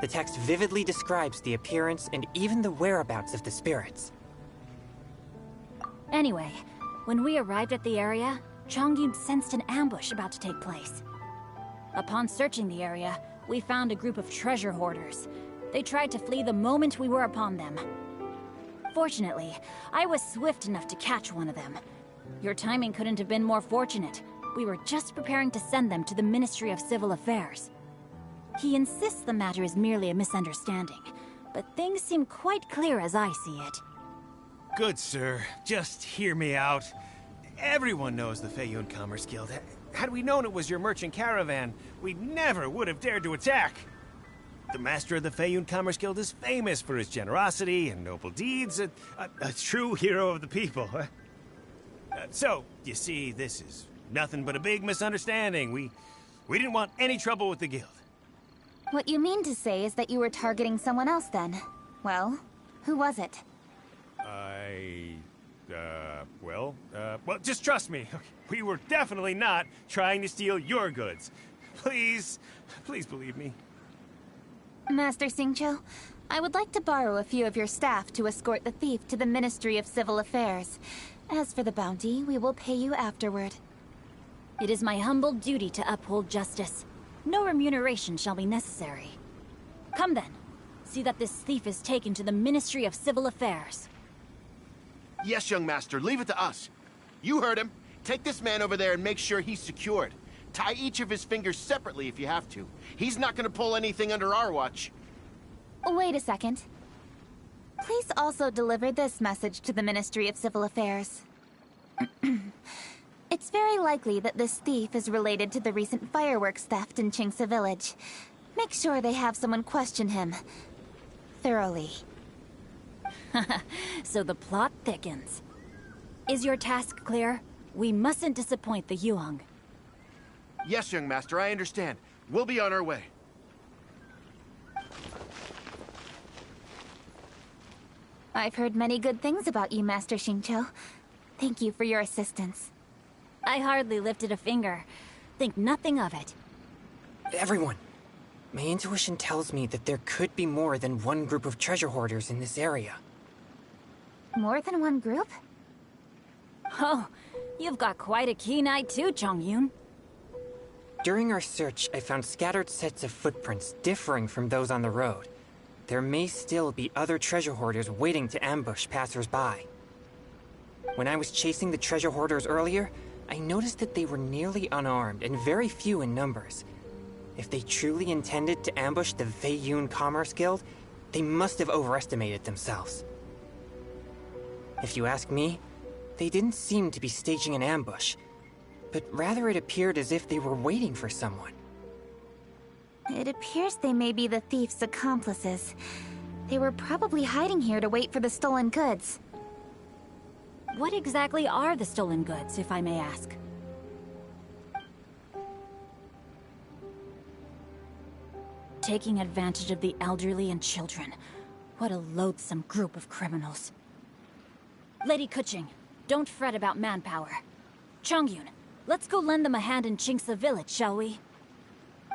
The text vividly describes the appearance and even the whereabouts of the spirits. Anyway, when we arrived at the area, Changyun sensed an ambush about to take place. Upon searching the area, we found a group of treasure hoarders. They tried to flee the moment we were upon them. Fortunately, I was swift enough to catch one of them. Your timing couldn't have been more fortunate. We were just preparing to send them to the Ministry of Civil Affairs. He insists the matter is merely a misunderstanding, but things seem quite clear as I see it. Good, sir. Just hear me out. Everyone knows the Feiyun Commerce Guild. Had we known it was your merchant caravan, we never would have dared to attack. The master of the Feiyun Commerce Guild is famous for his generosity and noble deeds, a true hero of the people. So, you see, this is nothing but a big misunderstanding. We didn't want any trouble with the guild. What you mean to say is that you were targeting someone else then? Well, who was it? Well, just trust me. We were definitely not trying to steal your goods. Please believe me. Master Xingqiu, I would like to borrow a few of your staff to escort the thief to the Ministry of Civil Affairs. As for the bounty, we will pay you afterward. It is my humble duty to uphold justice. No remuneration shall be necessary. Come then, see that this thief is taken to the Ministry of Civil Affairs. Yes, young master, leave it to us. You heard him. Take this man over there and make sure he's secured. Tie each of his fingers separately if you have to. He's not gonna pull anything under our watch. Wait a second. Please also deliver this message to the Ministry of Civil Affairs. It's very likely that this thief is related to the recent fireworks theft in Qingce Village. Make sure they have someone question him thoroughly. So the plot thickens. Is your task clear? We mustn't disappoint the Yuheng. Yes, young master, I understand. We'll be on our way. I've heard many good things about you, Master Xingqiu. Thank you for your assistance. I hardly lifted a finger. Think nothing of it. Everyone, my intuition tells me that there could be more than one group of treasure hoarders in this area. More than one group? Oh, you've got quite a keen eye too, Changyun. During our search, I found scattered sets of footprints differing from those on the road. There may still be other treasure hoarders waiting to ambush passers-by. When I was chasing the treasure hoarders earlier, I noticed that they were nearly unarmed and very few in numbers. If they truly intended to ambush the Feiyun Commerce Guild, they must have overestimated themselves. If you ask me, they didn't seem to be staging an ambush, but rather it appeared as if they were waiting for someone. It appears they may be the thief's accomplices. They were probably hiding here to wait for the stolen goods. What exactly are the stolen goods, if I may ask? Taking advantage of the elderly and children. What a loathsome group of criminals. Lady Kuching, don't fret about manpower. Chongyun, let's go lend them a hand in Chingsa village, shall we?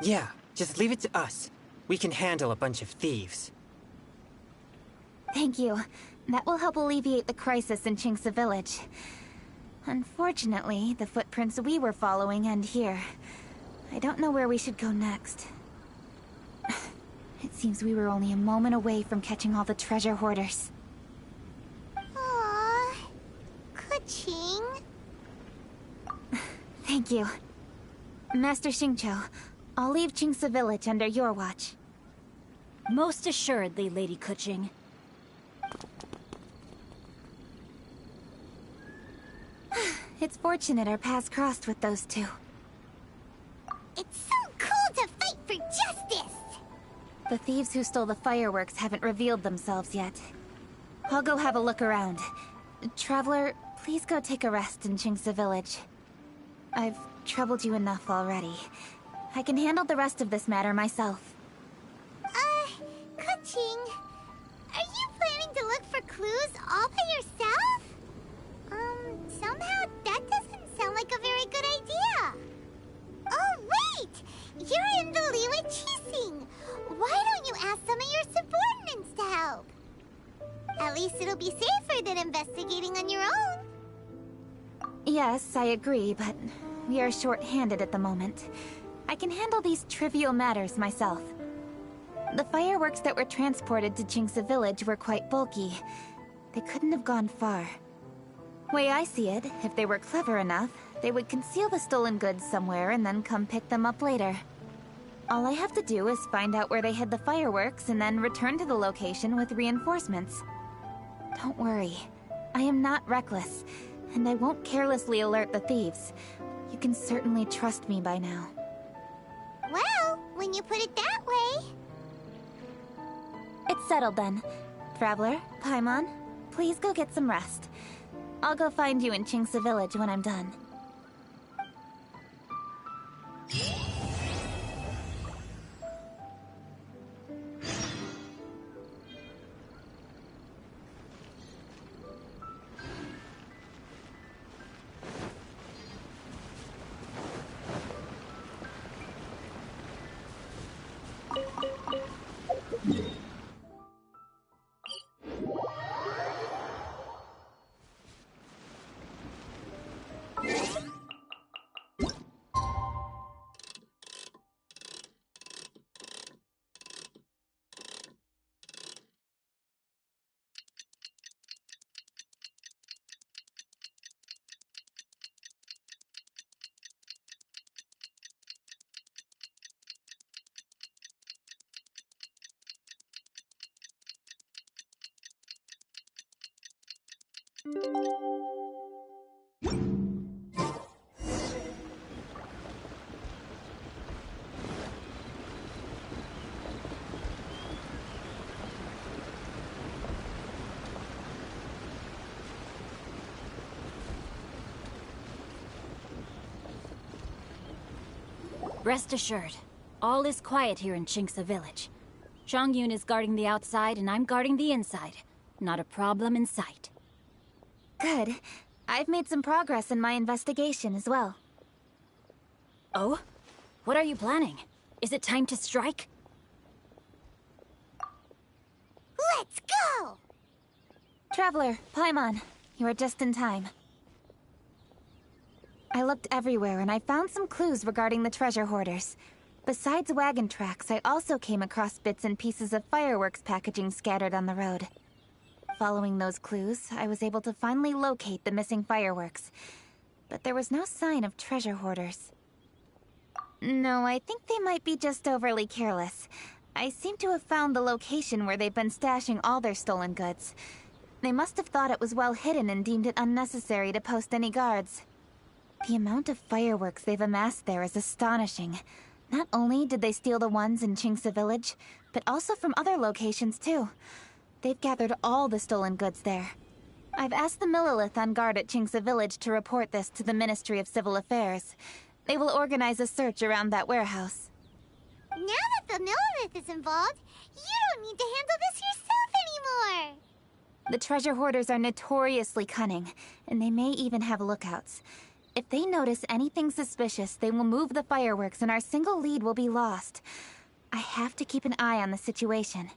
Yeah, just leave it to us. We can handle a bunch of thieves. Thank you. That will help alleviate the crisis in Chingsa village. Unfortunately, the footprints we were following end here. I don't know where we should go next. It seems we were only a moment away from catching all the treasure hoarders. Aww. Kuching. Thank you. Master Xingqiu, I'll leave Chingsa village under your watch. Most assuredly, Lady Kuching. It's fortunate our paths crossed with those two. It's so cool to fight for justice! The thieves who stole the fireworks haven't revealed themselves yet. I'll go have a look around. Traveler, please go take a rest in Chingsa village. I've troubled you enough already. I can handle the rest of this matter myself. Kuching, are you planning to look for clues all by yourself? Somehow that doesn't sound like a very good idea. Oh, wait! You're in the Liyue Qixing. Why don't you ask some of your subordinates to help? At least it'll be safer than investigating on your own. Yes, I agree, but we are short-handed at the moment. I can handle these trivial matters myself. The fireworks that were transported to Chingsa village were quite bulky. They couldn't have gone far. Way I see it, if they were clever enough, they would conceal the stolen goods somewhere and then come pick them up later. All I have to do is find out where they hid the fireworks and then return to the location with reinforcements. Don't worry. I am not reckless, and I won't carelessly alert the thieves. You can certainly trust me by now. Well, when you put it that way... It's settled then. Traveler, Paimon, please go get some rest. I'll go find you in Chingsa village when I'm done. Rest assured, all is quiet here in Chingsa village. Chongyun is guarding the outside and I'm guarding the inside. Not a problem in sight. Good. I've made some progress in my investigation as well. Oh? What are you planning? Is it time to strike? Let's go! Traveler, Paimon, you are just in time. I looked everywhere and I found some clues regarding the treasure hoarders. Besides wagon tracks, I also came across bits and pieces of fireworks packaging scattered on the road. Following those clues, I was able to finally locate the missing fireworks. But there was no sign of treasure hoarders. No, I think they might be just overly careless. I seem to have found the location where they've been stashing all their stolen goods. They must have thought it was well hidden and deemed it unnecessary to post any guards. The amount of fireworks they've amassed there is astonishing. Not only did they steal the ones in Chingsa village, but also from other locations too. They've gathered all the stolen goods there. I've asked the Millilith on guard at Chingsa village to report this to the Ministry of Civil Affairs. They will organize a search around that warehouse. Now that the Millilith is involved, you don't need to handle this yourself anymore! The treasure hoarders are notoriously cunning, and they may even have lookouts. If they notice anything suspicious, they will move the fireworks and our single lead will be lost. I have to keep an eye on the situation.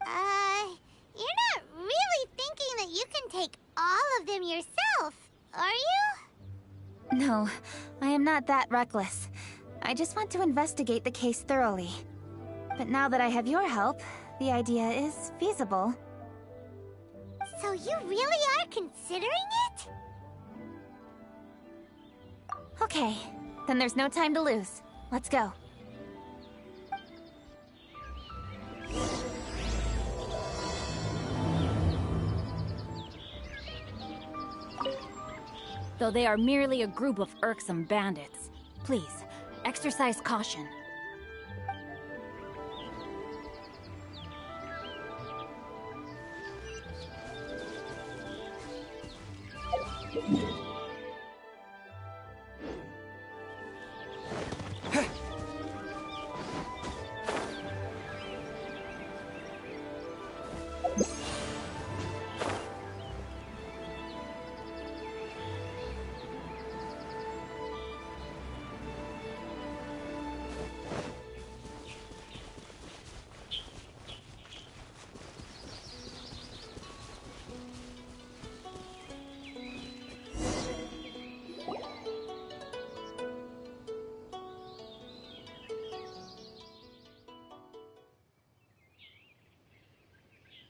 You're not really thinking that you can take all of them yourself, are you? No, I am not that reckless. I just want to investigate the case thoroughly. But now that I have your help, the idea is feasible. So you really are considering it? Okay, then there's no time to lose. Let's go. Though they are merely a group of irksome bandits, please, exercise caution.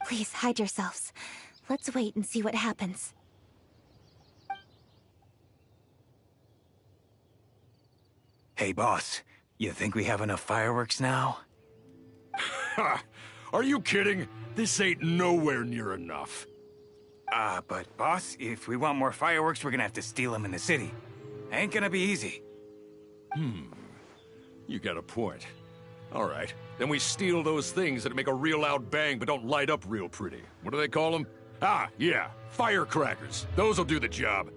Please, hide yourselves. Let's wait and see what happens. Hey, boss. You think we have enough fireworks now? Ha! Are you kidding? This ain't nowhere near enough. But boss, if we want more fireworks, we're gonna have to steal them in the city. Ain't gonna be easy. You got a point. All right, then we steal those things that make a real loud bang but don't light up real pretty. What do they call them? Ah, yeah, firecrackers. Those'll do the job.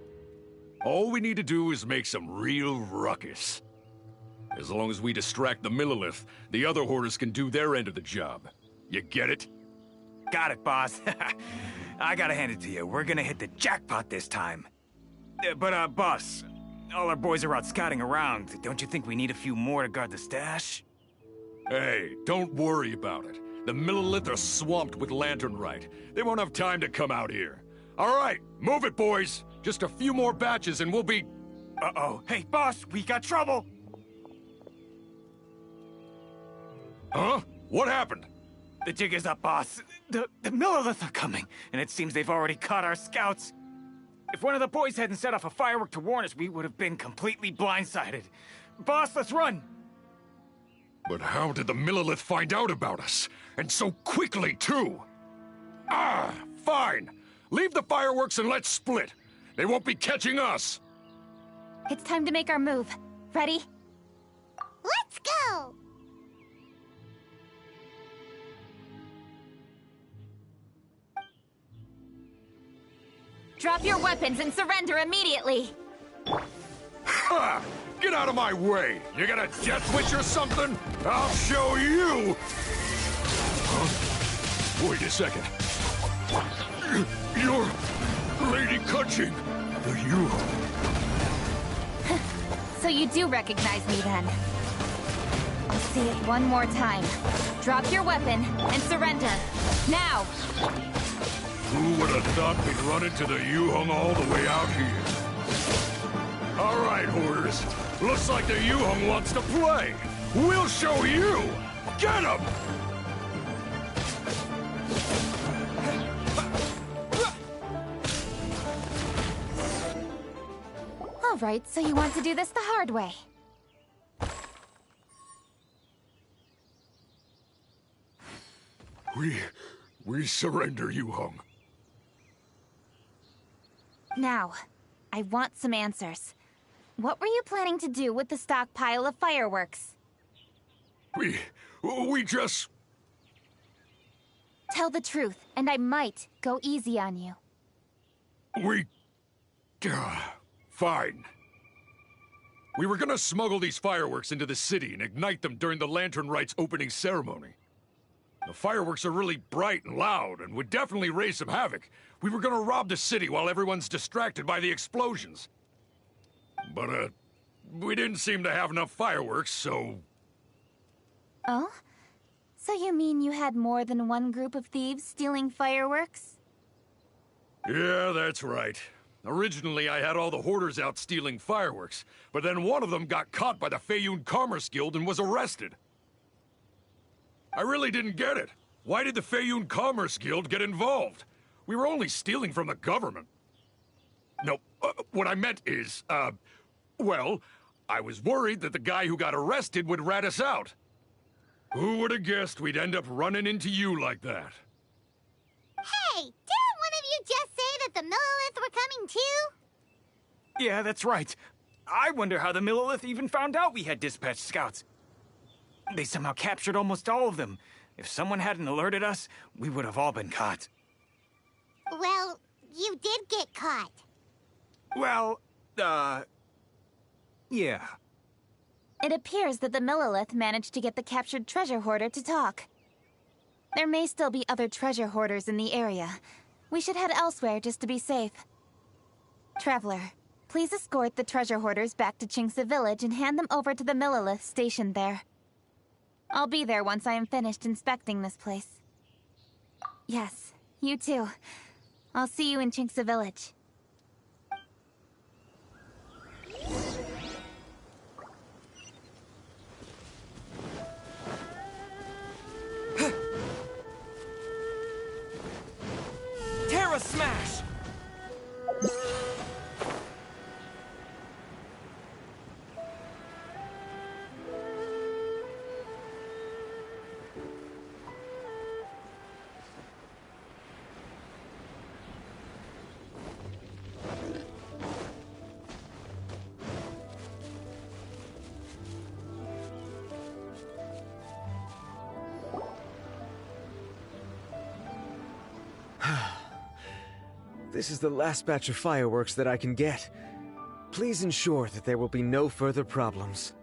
All we need to do is make some real ruckus. As long as we distract the Millilith, the other hoarders can do their end of the job. You get it? Got it, boss. I gotta hand it to you. We're gonna hit the jackpot this time. But, boss, all our boys are out scouting around. Don't you think we need a few more to guard the stash? Hey, don't worry about it. The Millilith are swamped with lanternite. They won't have time to come out here. All right, move it, boys. Just a few more batches and we'll be... Uh-oh. Hey, boss, we got trouble! Huh? What happened? The jig is up, boss. The Millilith are coming, and it seems they've already caught our scouts. If one of the boys hadn't set off a firework to warn us, we would have been completely blindsided. Boss, let's run! But how did the Millilith find out about us? And so quickly, too? Ah, fine. Leave the fireworks and let's split. They won't be catching us. It's time to make our move. Ready? Let's go! Drop your weapons and surrender immediately! Ha! Get out of my way! You got a jet switch or something? I'll show you! Huh? Wait a second. You're... Lady Kutching. You... So you do recognize me then? I'll say it one more time. Drop your weapon and surrender. Now! Who would have thought we'd run into the Yuhong all the way out here? All right, hoarders. Looks like the Yuhong wants to play. We'll show you! Get him! All right, so you want to do this the hard way. We surrender, Yuhong. Now, I want some answers. What were you planning to do with the stockpile of fireworks? We just... Tell the truth, and I might go easy on you. Fine. We were gonna smuggle these fireworks into the city and ignite them during the Lantern Rite's opening ceremony. The fireworks are really bright and loud and would definitely raise some havoc. We were gonna rob the city while everyone's distracted by the explosions. But, we didn't seem to have enough fireworks, so... Oh? So you mean you had more than one group of thieves stealing fireworks? Yeah, that's right. Originally, I had all the hoarders out stealing fireworks, but then one of them got caught by the Feiyun Commerce Guild and was arrested. I really didn't get it. Why did the Feiyun Commerce Guild get involved? We were only stealing from the government. No, what I meant is, well, I was worried that the guy who got arrested would rat us out. Who would have guessed we'd end up running into you like that? Hey, didn't one of you just say that the Millilith were coming too? Yeah, that's right. I wonder how the Millilith even found out we had dispatched scouts. They somehow captured almost all of them. If someone hadn't alerted us, we would have all been caught. Well, you did get caught. Well, yeah. It appears that the Millilith managed to get the captured treasure hoarder to talk. There may still be other treasure hoarders in the area. We should head elsewhere just to be safe. Traveler, please escort the treasure hoarders back to Chingsa Village and hand them over to the Millilith stationed there. I'll be there once I am finished inspecting this place. Yes, you too. I'll see you in Chingsa Village. Terra Smash! This is the last batch of fireworks that I can get. Please ensure that there will be no further problems.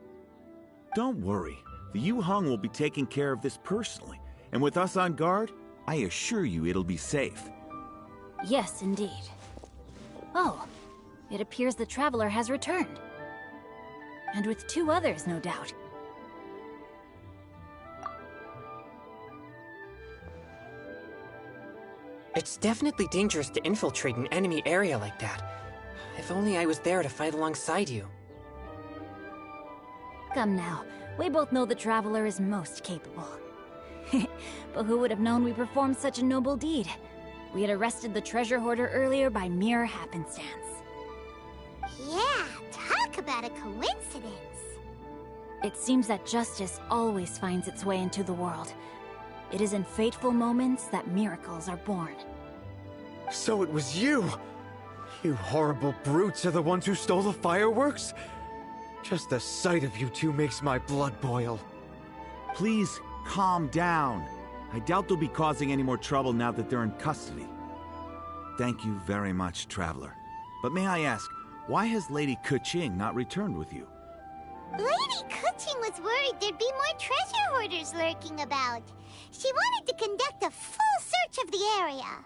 Don't worry. The Yu-Hung will be taking care of this personally. And with us on guard, I assure you it'll be safe. Yes, indeed. Oh, it appears the Traveler has returned. And with 2 others, no doubt. It's definitely dangerous to infiltrate an enemy area like that. If only I was there to fight alongside you. Come now, we both know the Traveler is most capable. But who would have known we performed such a noble deed? We had arrested the treasure hoarder earlier by mere happenstance. Yeah, talk about a coincidence. It seems that justice always finds its way into the world. It is in fateful moments that miracles are born. So it was you! You horrible brutes are the ones who stole the fireworks? Just the sight of you two makes my blood boil. Please, calm down. I doubt they'll be causing any more trouble now that they're in custody. Thank you very much, Traveler. But may I ask, why has Lady Keqing not returned with you? Lady Keqing was worried there'd be more treasure hoarders lurking about. She wanted to conduct a full search of the area.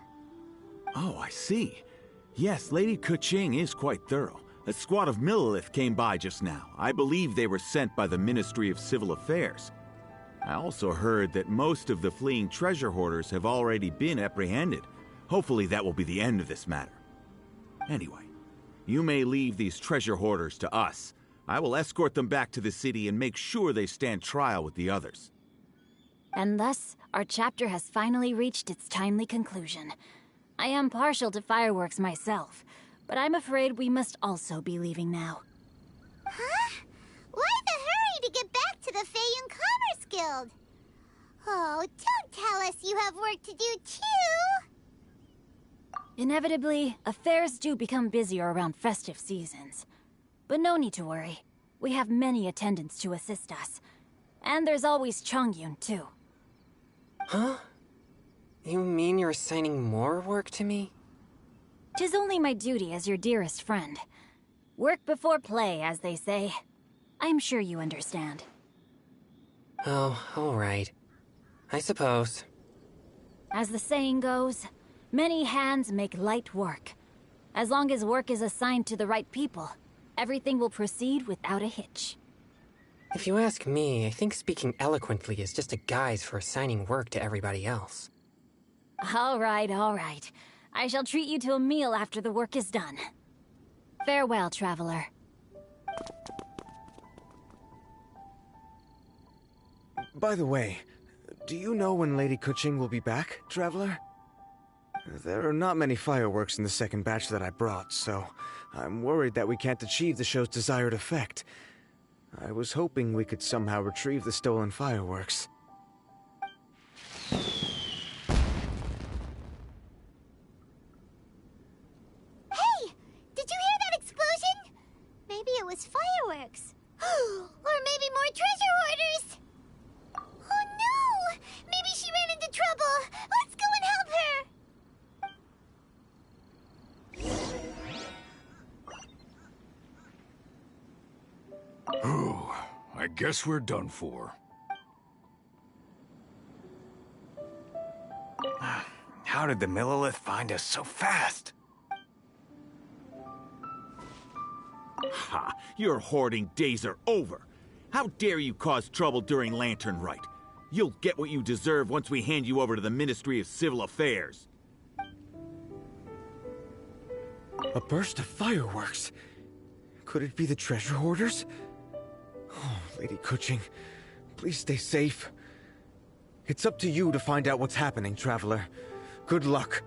Oh, I see. Yes, Lady Keqing is quite thorough. A squad of Millilith came by just now. I believe they were sent by the Ministry of Civil Affairs. I also heard that most of the fleeing treasure hoarders have already been apprehended. Hopefully that will be the end of this matter. Anyway, you may leave these treasure hoarders to us. I will escort them back to the city and make sure they stand trial with the others. And thus, our chapter has finally reached its timely conclusion. I am partial to fireworks myself, but I'm afraid we must also be leaving now. Huh? Why the hurry to get back to the Feiyun Commerce Guild? Oh, don't tell us you have work to do too! Inevitably, affairs do become busier around festive seasons. But no need to worry. We have many attendants to assist us. And there's always Chongyun, too. Huh? You mean you're assigning more work to me? 'Tis only my duty as your dearest friend. Work before play, as they say. I'm sure you understand. Oh, all right. I suppose. As the saying goes, many hands make light work. As long as work is assigned to the right people, everything will proceed without a hitch. If you ask me, I think speaking eloquently is just a guise for assigning work to everybody else. All right, all right. I shall treat you to a meal after the work is done. Farewell, traveler. By the way, do you know when Lady Kuching will be back, traveler? There are not many fireworks in the second batch that I brought, so I'm worried that we can't achieve the show's desired effect. I was hoping we could somehow retrieve the stolen fireworks. Hey! Did you hear that explosion? Maybe it was fireworks. Or maybe more treasure hoarders! Oh no! Maybe she ran into trouble! Let's go and help her! Ooh, I guess we're done for. How did the Millilith find us so fast? Ha! Your hoarding days are over. How dare you cause trouble during Lantern Rite? You'll get what you deserve once we hand you over to the Ministry of Civil Affairs. A burst of fireworks? Could it be the treasure hoarders? Oh, Lady Kuching, please stay safe. It's up to you to find out what's happening, traveler. Good luck.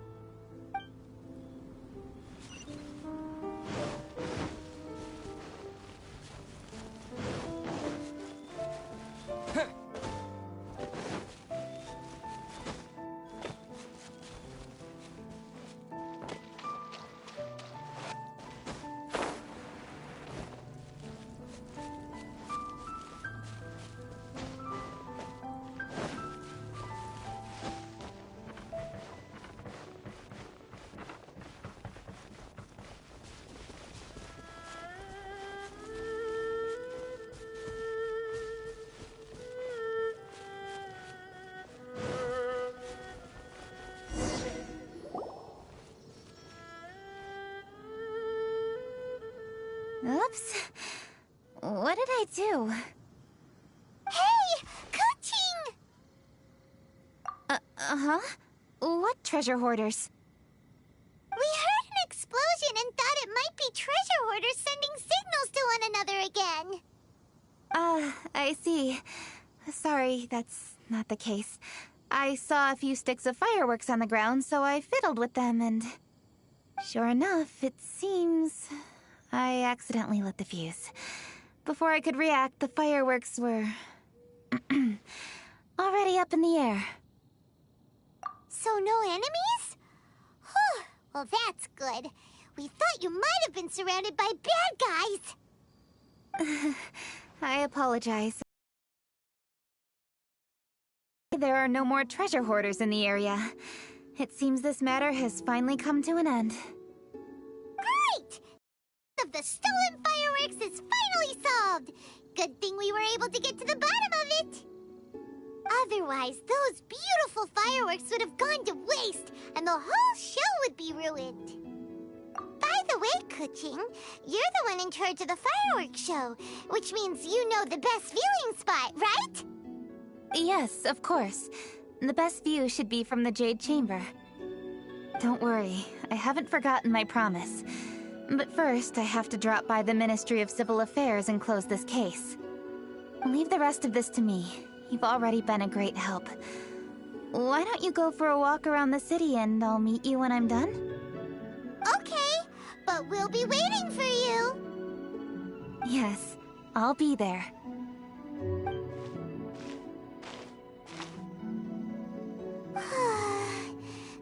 Oops. What did I do? Hey! Kuching! Uh-huh? What treasure hoarders? We heard an explosion and thought it might be treasure hoarders sending signals to one another again. I see. Sorry, that's not the case. I saw a few sticks of fireworks on the ground, so I fiddled with them, and... Sure enough, it seems... I accidentally lit the fuse. Before I could react, the fireworks were... already up in the air. So no enemies? Whew, well that's good. We thought you might have been surrounded by bad guys. I apologize. There are no more treasure hoarders in the area. It seems this matter has finally come to an end. Great! Of the stolen fireworks is finally solved. Good thing we were able to get to the bottom of it. Otherwise, those beautiful fireworks would have gone to waste, and the whole show would be ruined. By the way, Kuching, you're the one in charge of the fireworks show, which means you know the best viewing spot, right? Yes, of course. The best view should be from the Jade Chamber. Don't worry, I haven't forgotten my promise. But first, I have to drop by the Ministry of Civil Affairs and close this case. Leave the rest of this to me. You've already been a great help. Why don't you go for a walk around the city and I'll meet you when I'm done? Okay, but we'll be waiting for you. Yes, I'll be there.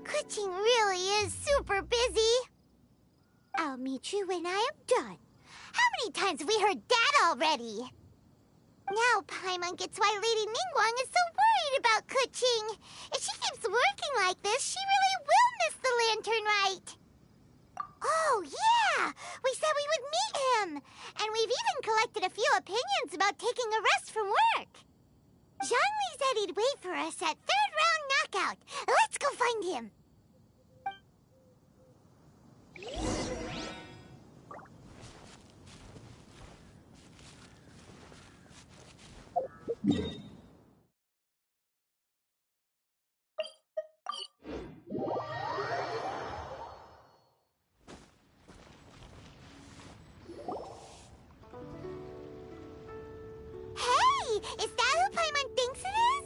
Kuching really is super busy. I'll meet you when I am done. How many times have we heard that already? Now Paimon gets why Lady Ningguang is so worried about Kuching. If she keeps working like this, she really will miss the Lantern Rite. Oh, yeah! We said we would meet him! And we've even collected a few opinions about taking a rest from work. Zhongli said he'd wait for us at third round knockout. Let's go find him. Hey, is that who Paimon thinks it is?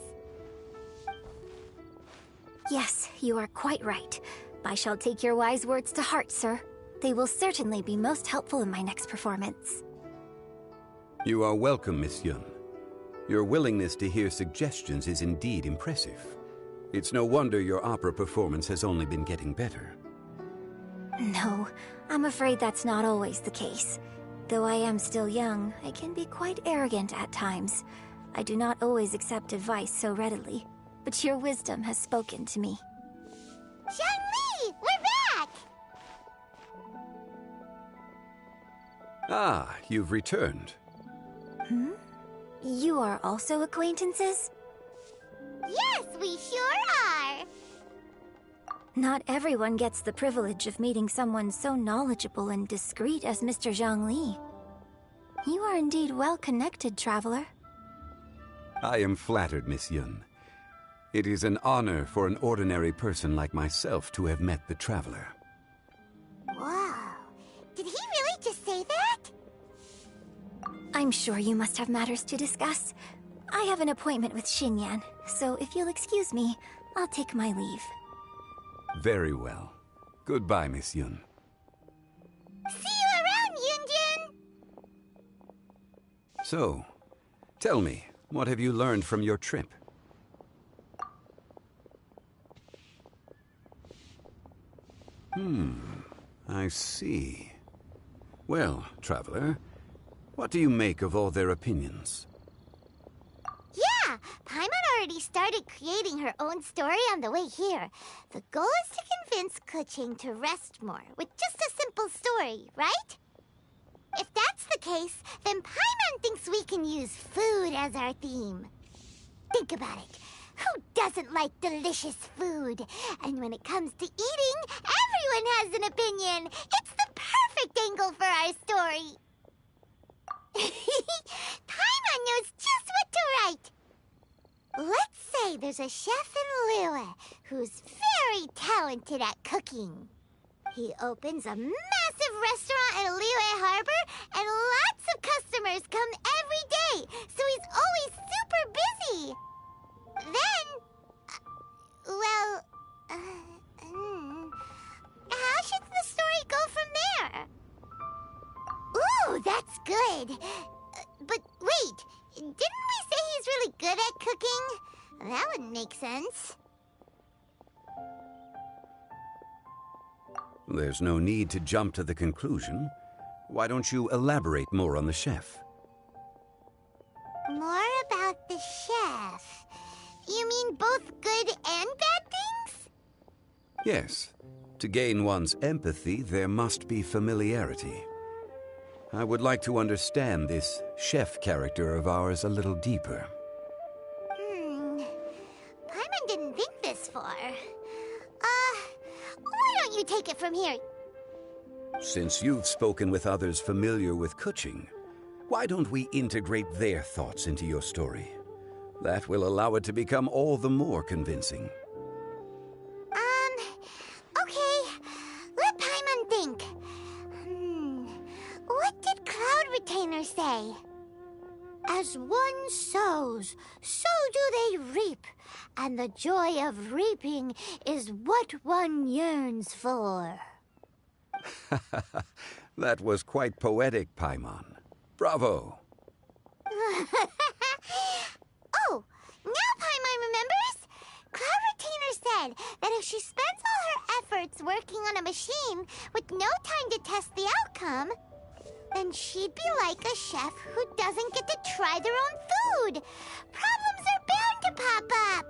Yes, you are quite right. I shall take your wise words to heart, sir. They will certainly be most helpful in my next performance. You are welcome, Miss Yun. Your willingness to hear suggestions is indeed impressive. It's no wonder your opera performance has only been getting better. No, I'm afraid that's not always the case. Though I am still young, I can be quite arrogant at times. I do not always accept advice so readily, but your wisdom has spoken to me. Zhongli, we're back! Ah, you've returned. Hmm? You are also acquaintances? Yes, we sure are! Not everyone gets the privilege of meeting someone so knowledgeable and discreet as Mr. Zhongli. You are indeed well connected, traveler. I am flattered, Miss Yun. It is an honor for an ordinary person like myself to have met the traveler. Wow. Did he really just say that? I'm sure you must have matters to discuss. I have an appointment with Xinyan, so if you'll excuse me, I'll take my leave. Very well. Goodbye, Miss Yun. See you around, Yunjin! So, tell me, what have you learned from your trip? I see. Well, traveler, what do you make of all their opinions? Yeah, Paimon already started creating her own story on the way here. The goal is to convince Keqing to rest more with just a simple story, right? If that's the case, then Paimon thinks we can use food as our theme. Think about it. Who doesn't like delicious food? And when it comes to eating, everyone has an opinion. It's the perfect angle for our story. Paimon knows just what to write. Let's say there's a chef in Liyue who's very talented at cooking. He opens a massive restaurant in Liyue Harbor, and lots of customers come every day, so he's always super busy. Then, how should the story go from there? Ooh, that's good. But wait, didn't we say he's really good at cooking? That wouldn't make sense. There's no need to jump to the conclusion. Why don't you elaborate more on the chef? More about the chef. You mean both good and bad things? Yes. To gain one's empathy, there must be familiarity. I would like to understand this chef character of ours a little deeper. Paimon didn't think this far. Why don't you take it from here? Since you've spoken with others familiar with Keqing, why don't we integrate their thoughts into your story? That will allow it to become all the more convincing. Okay. Let Paimon think. What did Cloud Retainer say? As one sows, so do they reap. And the joy of reaping is what one yearns for. That was quite poetic, Paimon. Bravo! Oh, now Paimon remembers? Cloud Retainer said that if she spends all her efforts working on a machine with no time to test the outcome, then she'd be like a chef who doesn't get to try their own food. Problems are bound to pop up.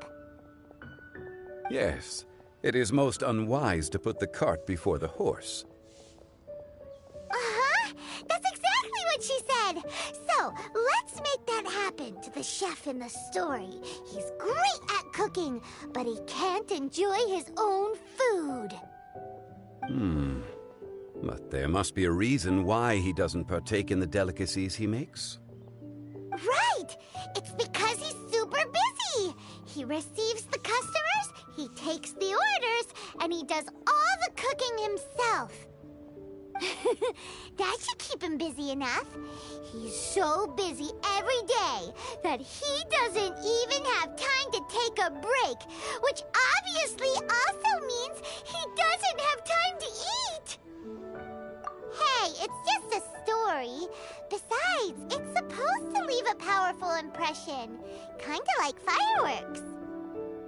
Yes, it is most unwise to put the cart before the horse. Uh-huh. That's exactly what she said. So, let's make that happen. isn't the chef in the story. He's great at cooking, but he can't enjoy his own food. But there must be a reason why he doesn't partake in the delicacies he makes. Right! It's because he's super busy. He receives the customers, he takes the orders, and he does all the cooking himself. That should keep him busy enough. He's so busy every day that he doesn't even have time to take a break, which obviously also means he doesn't have time to eat. Hey, it's just a story. Besides, it's supposed to leave a powerful impression. Kinda like fireworks.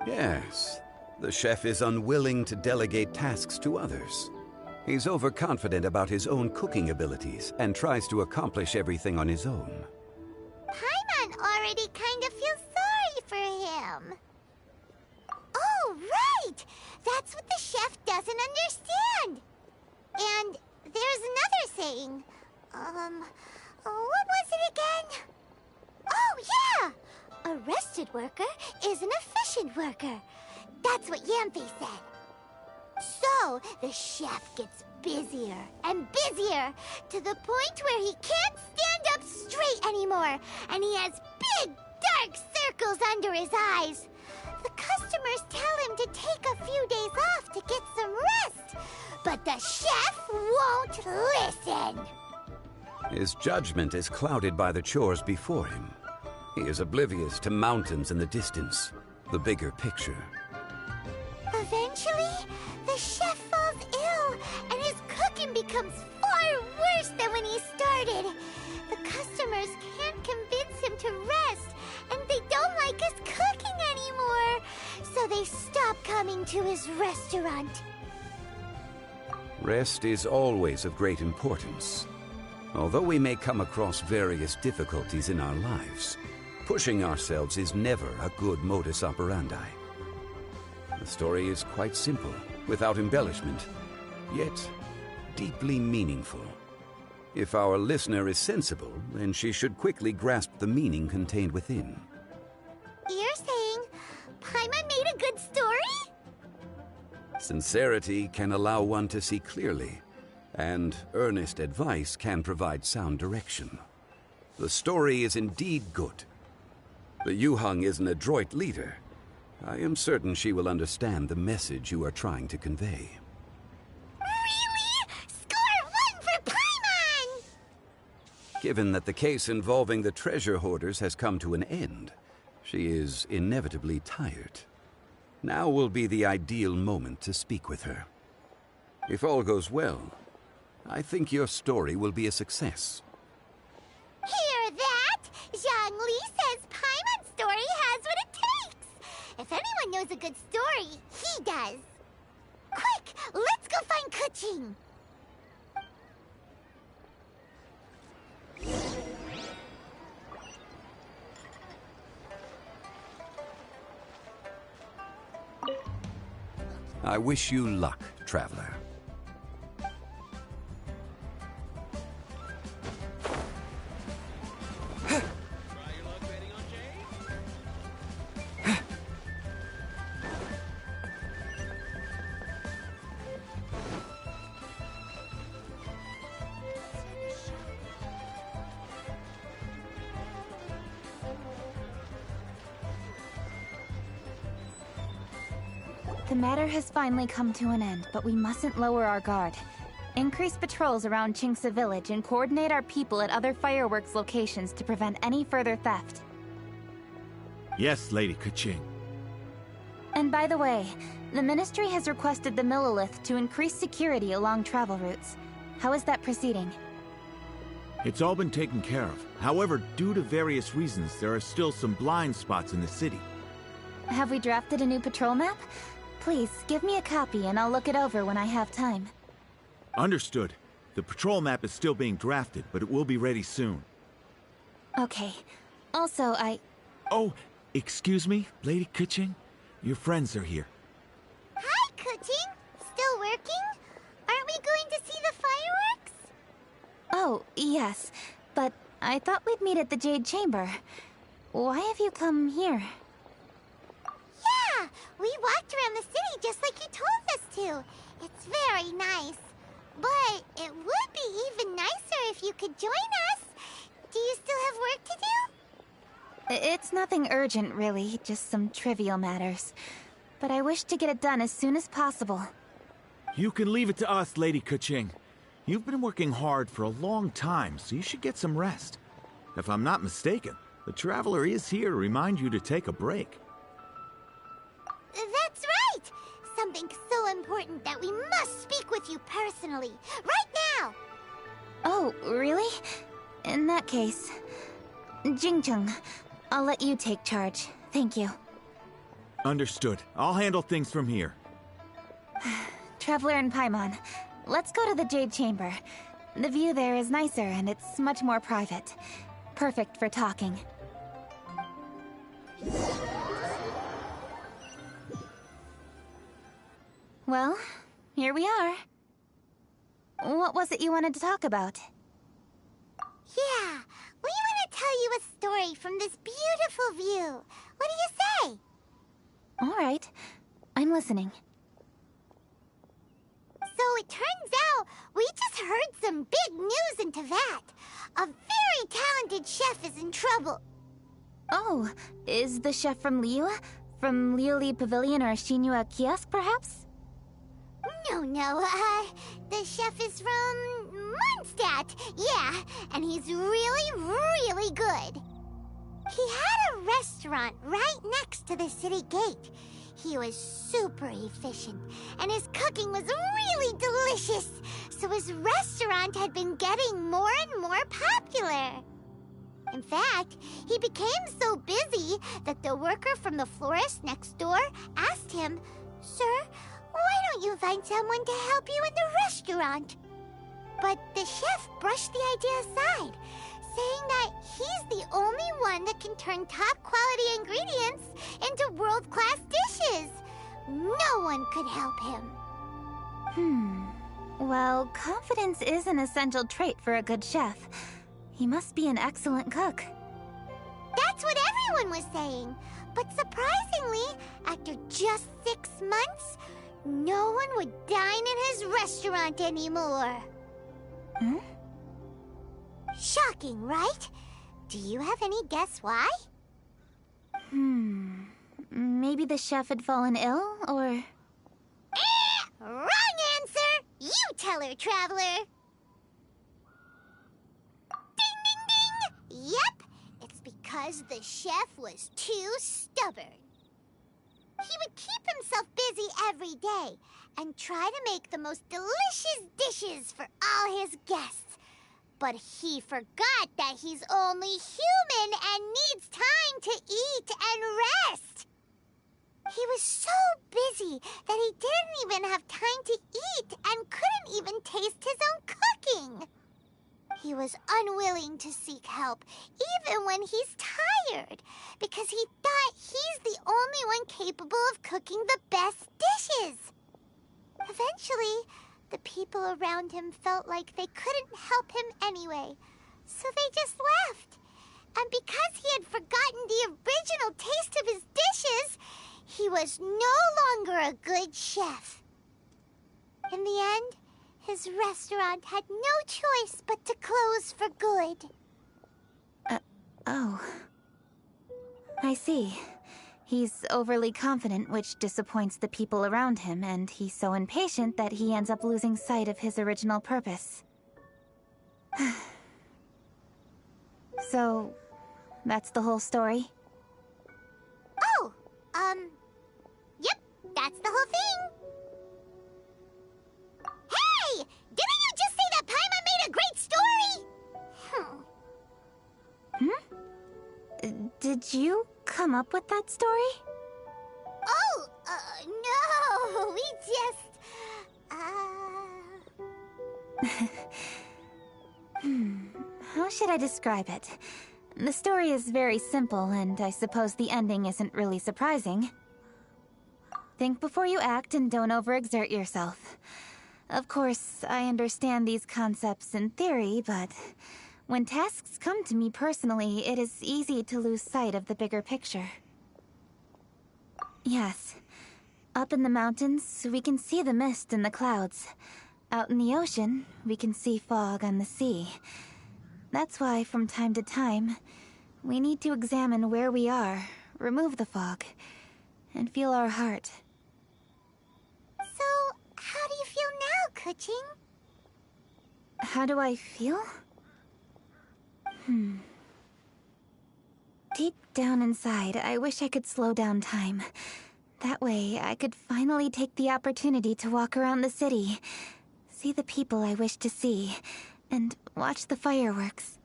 Yes, the chef is unwilling to delegate tasks to others. He's overconfident about his own cooking abilities and tries to accomplish everything on his own. Paimon already kind of feels sorry for him. Oh, right! That's what the chef doesn't understand. And there's another saying. What was it again? Oh, yeah! A rested worker is an efficient worker. That's what Yamfe said. So, the chef gets busier and busier to the point where he can't stand up straight anymore, and he has big, dark circles under his eyes. The customers tell him to take a few days off to get some rest, but the chef won't listen. His judgment is clouded by the chores before him. He is oblivious to mountains in the distance, the bigger picture. Eventually, the chef falls ill, and his cooking becomes far worse than when he started. The customers can't convince him to rest, and they don't like his cooking anymore, so they stop coming to his restaurant. Rest is always of great importance. Although we may come across various difficulties in our lives, pushing ourselves is never a good modus operandi. The story is quite simple, without embellishment, yet deeply meaningful. If our listener is sensible, then she should quickly grasp the meaning contained within. You're saying Paimon made a good story? Sincerity can allow one to see clearly, and earnest advice can provide sound direction. The story is indeed good. The Yuhang is an adroit leader. I am certain she will understand the message you are trying to convey. Really? Score 1 for Paimon! Given that the case involving the treasure hoarders has come to an end, she is inevitably tired. Now will be the ideal moment to speak with her. If all goes well, I think your story will be a success. Hear that? Zhang Li says Paimon's story has what it takes. If anyone knows a good story, he does. Quick, let's go find Kuching. I wish you luck, traveler. The matter has finally come to an end, but we mustn't lower our guard. Increase patrols around Qingce Village and coordinate our people at other fireworks locations to prevent any further theft. Yes, Lady Kuching. And by the way, the Ministry has requested the Millilith to increase security along travel routes. How is that proceeding? It's all been taken care of. However, due to various reasons, there are still some blind spots in the city. Have we drafted a new patrol map? Please, give me a copy and I'll look it over when I have time. Understood. The patrol map is still being drafted, but it will be ready soon. Okay. Also, Oh, excuse me, Lady Kuching? Your friends are here. Hi, Kuching. Still working? Aren't we going to see the fireworks? Oh, yes. But I thought we'd meet at the Jade Chamber. why have you come here? Yeah, we walked around the city just like you told us to. It's very nice. But it would be even nicer if you could join us. Do you still have work to do? It's nothing urgent, really, just some trivial matters. But I wish to get it done as soon as possible. You can leave it to us, Lady Keqing. You've been working hard for a long time, so you should get some rest. If I'm not mistaken, the Traveler is here to remind you to take a break. That's right! Something so important that we must speak with you personally, right now! Oh, really? In that case... Jingcheng, I'll let you take charge. Thank you. Understood. I'll handle things from here. Traveler and Paimon, let's go to the Jade Chamber. The view there is nicer and it's much more private. Perfect for talking. Well, here we are. What was it you wanted to talk about? Yeah, we want to tell you a story from this beautiful view. What do you say? All right, I'm listening. So it turns out we just heard some big news in Teyvat. A very talented chef is in trouble. Oh, is the chef from Liyue? From Liuli Pavilion or Shinua Kiosk, perhaps? No, the chef is from Mondstadt. Yeah, and he's really, really good. He had a restaurant right next to the city gate. He was super efficient, and his cooking was really delicious, so his restaurant had been getting more and more popular. In fact, he became so busy that the worker from the florist next door asked him, "Sir, why don't you find someone to help you in the restaurant?" But the chef brushed the idea aside, saying that he's the only one that can turn top-quality ingredients into world-class dishes. No one could help him. Well, confidence is an essential trait for a good chef. He must be an excellent cook. That's what everyone was saying. But surprisingly, after just 6 months, no one would dine in his restaurant anymore. Shocking, right? Do you have any guess why? Maybe the chef had fallen ill, or... Wrong answer! You tell her, Traveler! Ding, ding, ding! Yep, it's because the chef was too stubborn. He would keep himself busy every day and try to make the most delicious dishes for all his guests. But he forgot that he's only human and needs time to eat and rest. He was so busy that he didn't even have time to eat and couldn't even taste his own cooking. He was unwilling to seek help, even when he's tired, because he thought he's the only one capable of cooking the best dishes. Eventually, the people around him felt like they couldn't help him anyway, so they just left. And because he had forgotten the original taste of his dishes, he was no longer a good chef. In the end, his restaurant had no choice but to close for good. Oh. I see. He's overly confident, which disappoints the people around him, and he's so impatient that he ends up losing sight of his original purpose. So, that's the whole story? Oh, yep, that's the whole thing. Hey! Didn't you just say that Paimon made a great story? Did you come up with that story? Oh, no, we just, How should I describe it? The story is very simple, and I suppose the ending isn't really surprising. Think before you act and don't overexert yourself. Of course, I understand these concepts in theory, but When tasks come to me personally, it is easy to lose sight of the bigger picture. Yes. Up in the mountains, we can see the mist and the clouds. Out in the ocean, we can see fog on the sea. That's why, from time to time, we need to examine where we are, remove the fog, and feel our heart. So, how do you feel now, Kuching? How do I feel? Deep down inside, I wish I could slow down time. That way, I could finally take the opportunity to walk around the city, see the people I wish to see, and watch the fireworks.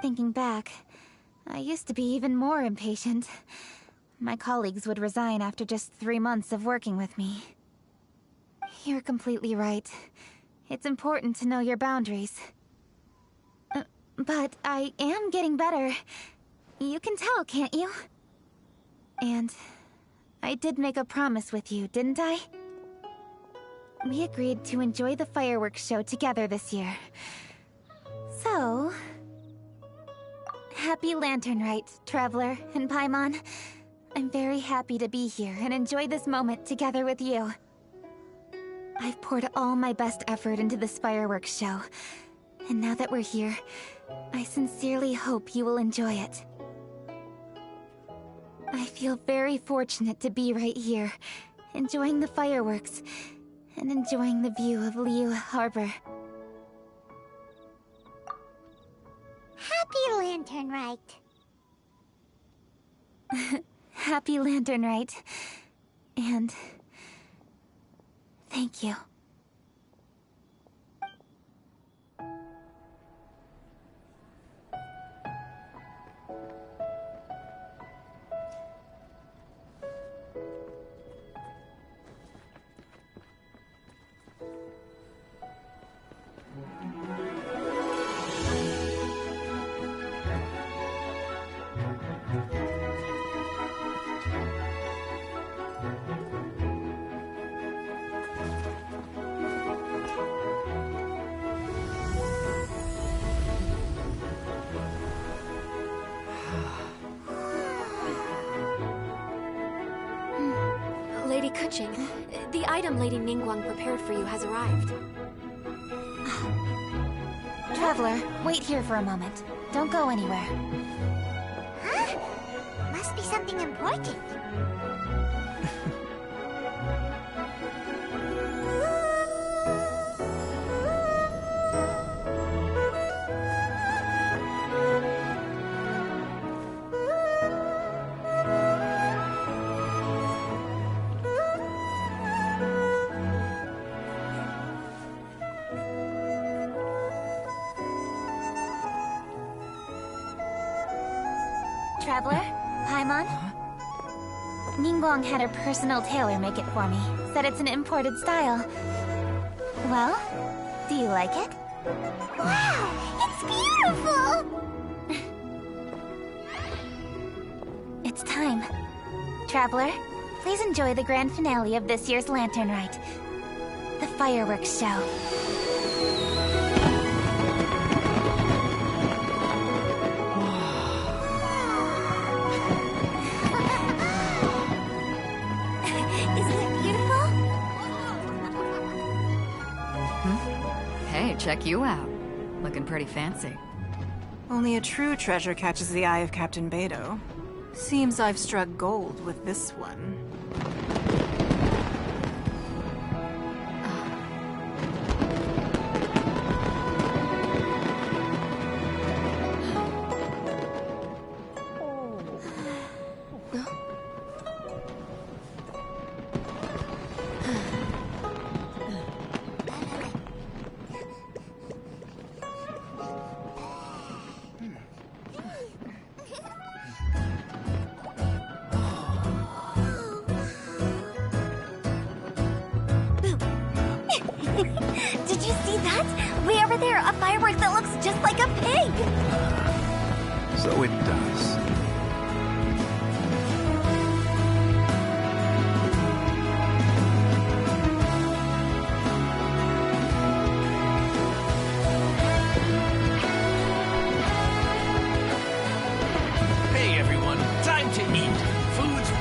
Thinking back, I used to be even more impatient. My colleagues would resign after just 3 months of working with me. You're completely right. It's important to know your boundaries. But I am getting better. You can tell, can't you? And I did make a promise with you, didn't I? We agreed to enjoy the fireworks show together this year. So... Happy Lantern Rite, Traveler and Paimon. I'm very happy to be here and enjoy this moment together with you. I've poured all my best effort into this fireworks show. And now that we're here, I sincerely hope you will enjoy it. I feel very fortunate to be right here, enjoying the fireworks, and enjoying the view of Liyue Harbor. Happy Lantern Rite. Happy Lantern Rite. And... thank you. Lady Kuching, the item Lady Ningguang prepared for you has arrived. Traveler, wait here for a moment. Don't go anywhere. Huh? Must be something important. Traveler? Paimon? Ningguang had her personal tailor make it for me. Said it's an imported style. Well, do you like it? Wow, it's beautiful! It's time. Traveler, please enjoy the grand finale of this year's Lantern Rite. The fireworks show. Check you out. Looking pretty fancy. Only a true treasure catches the eye of Captain Beidou. Seems I've struck gold with this one. Did you see that? Way over there, a firework that looks just like a pig! So it does.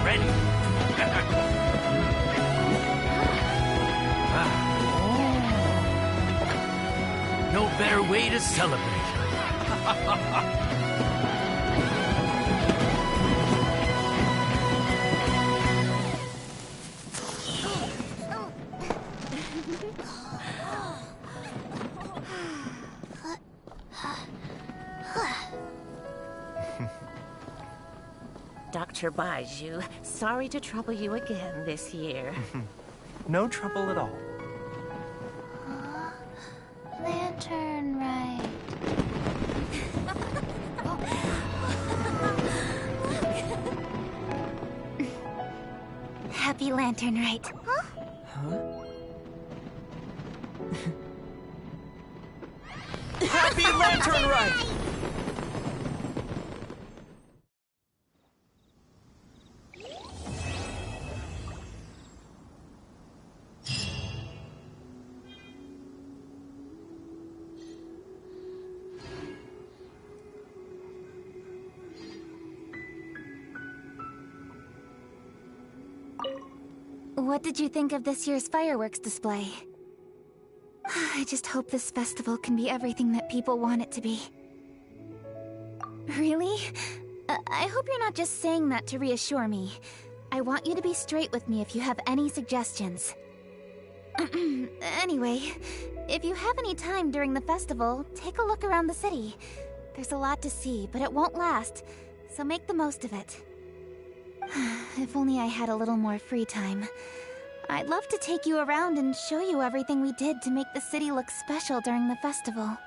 already. No better way to celebrate. Dr. Baiju, sorry to trouble you again this year. No trouble at all. Lantern Rite. Happy Lantern Rite. Happy Lantern Rite! What did you think of this year's fireworks display? I just hope this festival can be everything that people want it to be. Really? I hope you're not just saying that to reassure me. I want you to be straight with me if you have any suggestions. Anyway, if you have any time during the festival, take a look around the city. There's a lot to see, but it won't last, so make the most of it. If only I had a little more free time. I'd love to take you around and show you everything we did to make the city look special during the festival.